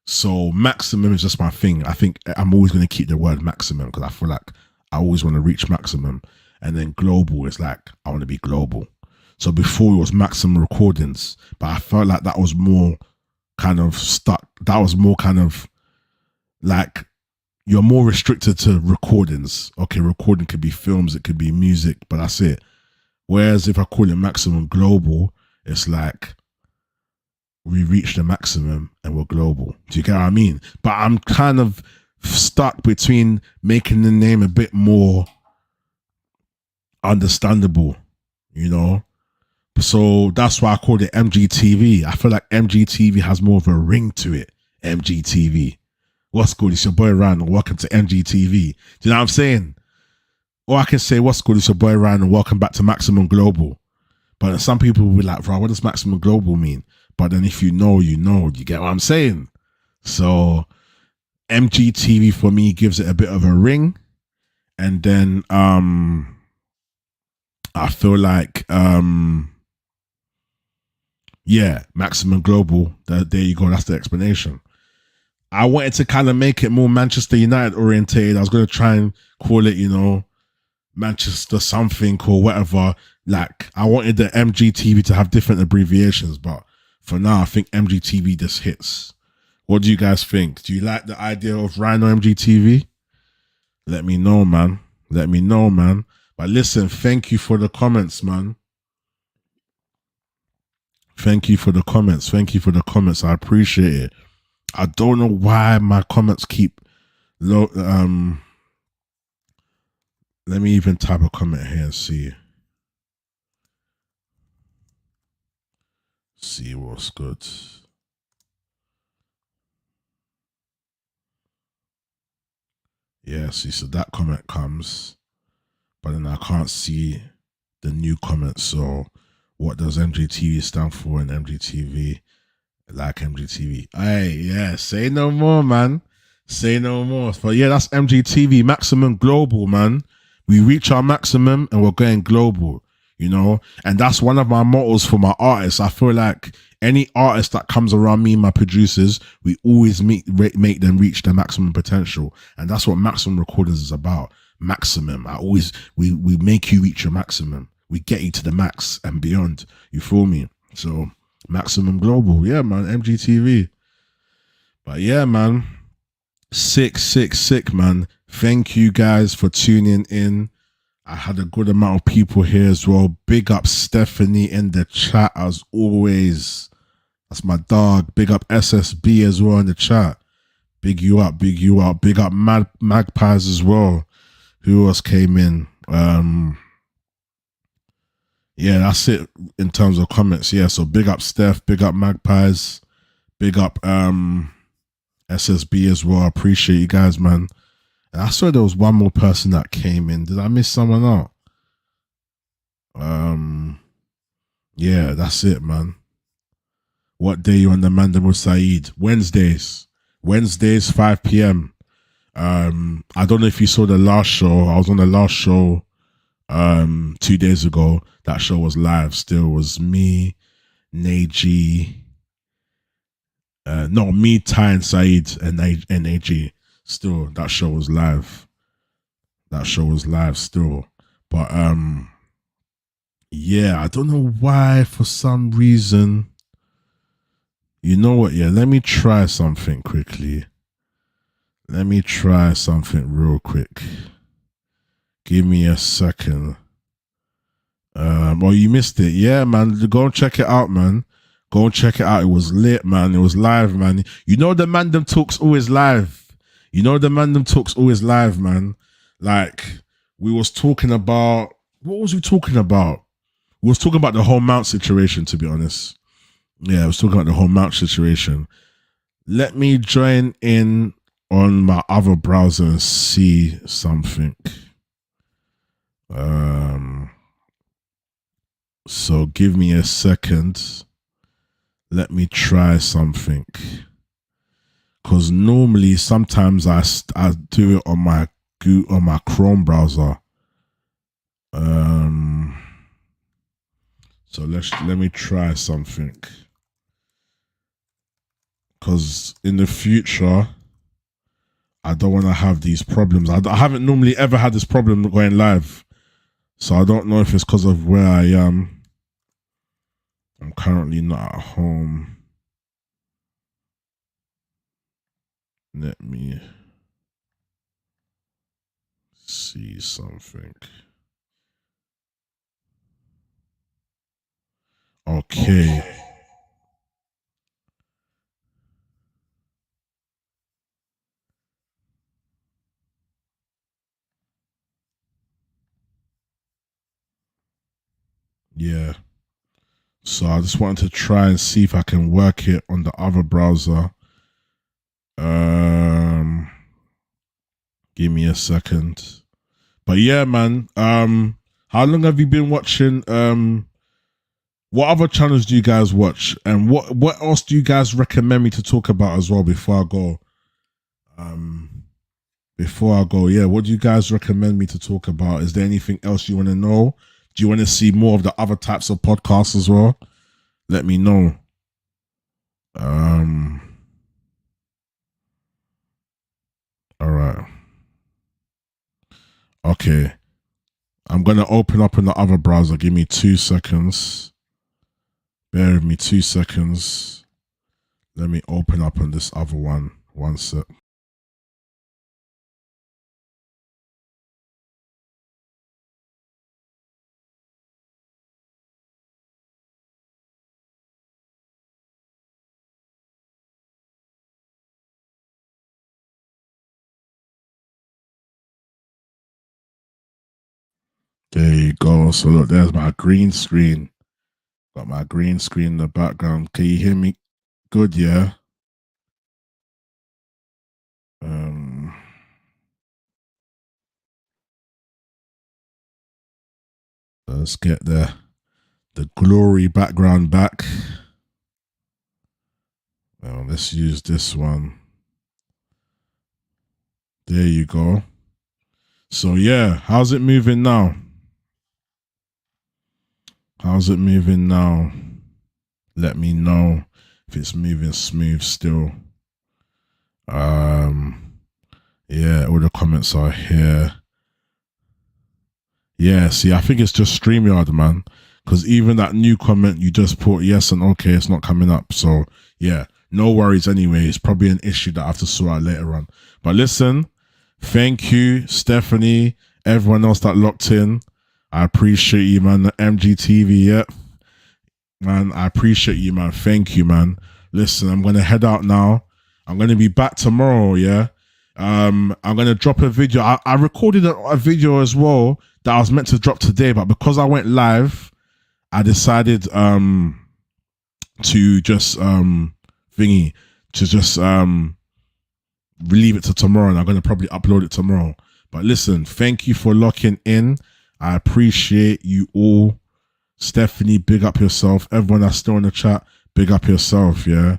So maximum is just my thing. I think I'm always going to keep the word maximum because I feel like I always want to reach maximum. And then global is like, I want to be global. So before it was Maximum Recordings, but I felt like that was more kind of stuck. That was more kind of like, you're more restricted to recordings. Okay, recording could be films, it could be music, but that's it. Whereas if I call it Maximum Global, it's like we reach the maximum and we're global. Do you get what I mean? But I'm kind of stuck between making the name a bit more understandable, you know? So that's why I called it MGTV. I feel like MGTV has more of a ring to it. MGTV. What's good? It's your boy Ryan and welcome to MGTV. Do you know what I'm saying? Or I can say, what's good? It's your boy Ryan and welcome back to Maximum Global. But some people will be like, bro, what does Maximum Global mean? But then if you know, you know. You get what I'm saying? So MGTV for me gives it a bit of a ring. And then I feel like yeah, Maximum Global, there you go, that's the explanation. I wanted to kind of make it more Manchester United orientated. I was going to try and call it, you know, Manchester something or whatever. Like, I wanted the MGTV to have different abbreviations, but for now, I think MGTV just hits. What do you guys think? Do you like the idea of Rhino MGTV? Let me know, man. Let me know, man. But listen, thank you for the comments, man. Thank you for the comments. Thank you for the comments. I appreciate it. I don't know why my comments keep low. Let me even type a comment here and see. See what's good. Yeah, see, so that comment comes, but then I can't see the new comments. So what does MGTV stand for in MGTV? Like MGTV. Hey, yeah, say no more, man. Say no more. But yeah, that's MGTV, Maximum Global, man. We reach our maximum and we're going global, you know? And that's one of my mottos for my artists. I feel like any artist that comes around me and my producers, we always make them reach their maximum potential. And that's what Maximum Recordings is about. Maximum. We make you reach your maximum. We get you to the max and beyond. You feel me? So Maximum Global. Yeah, man. MGTV. But yeah, man. Sick, man. Thank you guys for tuning in. I had a good amount of people here as well. Big up Stephanie in the chat as always. That's my dog. Big up SSB as well in the chat. Big you up, big you up. Big up Magpies as well. Who else came in? Yeah, that's it in terms of comments. Yeah, so big up Steph, big up Magpies, big up SSB as well. I appreciate you guys, man. And I saw there was one more person that came in. Did I miss someone out? Yeah, that's it, man. What day you on the Mandem with Saeed? Wednesdays. Wednesdays 5 p.m. I don't know if you saw the last show. I was on the last show 2 days ago. That show was live. Still was me, Neji, me, Ty and Saeed and AG. Still, that show was live. That show was live still. But yeah, I don't know why for some reason. You know what? Yeah, let me try something quickly. Let me try something real quick. Give me a second. Oh, you missed it. Yeah, man. Go and check it out, man. Go and check it out. It was lit, man. It was live, man. You know the Mandem Talks always live. You know the Mandem Talks always live, man. Like, we was talking about... What was we talking about? We was talking about the whole Mount situation, to be honest. Yeah, I was talking about the whole Mount situation. Let me join in on my other browser and see something. So give me a second. Let me try something. Because normally, sometimes I do it on my Chrome browser. So let me try something. Because in the future, I don't want to have these problems. I haven't normally ever had this problem going live. So I don't know if it's because of where I am. I'm currently not at home. Let me see something. Okay. Yeah. So I just wanted to try and see if I can work it on the other browser. Give me a second. But yeah, man. How long have you been watching? What other channels do you guys watch? And what else do you guys recommend me to talk about as well before I go? Yeah, what do you guys recommend me to talk about? Is there anything else you want to know? Do you want to see more of the other types of podcasts as well? Let me know. All right. Okay. I'm going to open up in the other browser. Give me 2 seconds. Bear with me 2 seconds. Let me open up on this other one. 1 sec. There you go. So look, there's my green screen. Got my green screen in the background. Can you hear me good? Yeah. Let's get the glory background back. Well, let's use this one. There you go. So yeah, how's it moving now? How's it moving now? Let me know if it's moving smooth still. Yeah, all the comments are here. Yeah, see, I think it's just StreamYard, man. Because even that new comment you just put yes and okay, it's not coming up. So yeah, no worries anyway. It's probably an issue that I have to sort out later on. But listen, thank you, Stephanie, everyone else that locked in. I appreciate you, man. The MGTV, yeah. Man, I appreciate you, man. Thank you, man. Listen, I'm going to head out now. I'm going to be back tomorrow, yeah. I'm going to drop a video. I recorded a video as well that I was meant to drop today, but because I went live, I decided to just leave it to tomorrow, and I'm going to probably upload it tomorrow. But listen, thank you for locking in. I appreciate you all. Stephanie, big up yourself. Everyone that's still in the chat, big up yourself, yeah?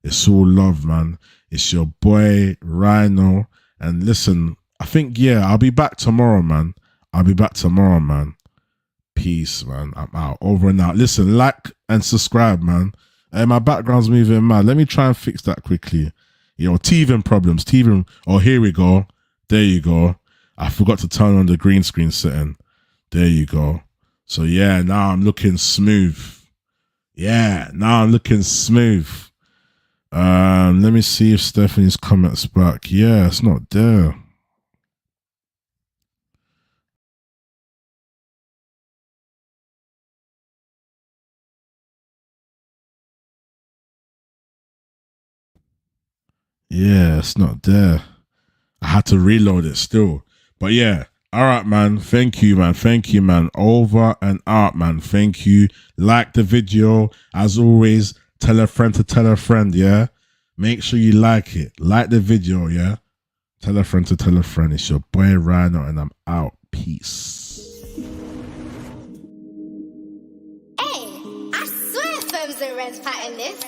It's all love, man. It's your boy Rhino. And listen, I think, yeah, I'll be back tomorrow, man. Peace, man. I'm out. Over and out. Listen, like and subscribe, man. Hey, my background's moving mad. Let me try and fix that quickly. Teething problems. Teething. Oh, here we go. There you go. I forgot to turn on the green screen setting. There you go. So, yeah, now I'm looking smooth. Let me see if Stephanie's comments back. Yeah, it's not there. Yeah, it's not there. I had to reload it still. But yeah, all right, man. Thank you, man. Over and out, man. Thank you. Like the video. As always, tell a friend to tell a friend, yeah? Make sure you like it. Like the video, yeah? Tell a friend to tell a friend. It's your boy Rhino, and I'm out. Peace. Hey, I swear firms and rents pattern this.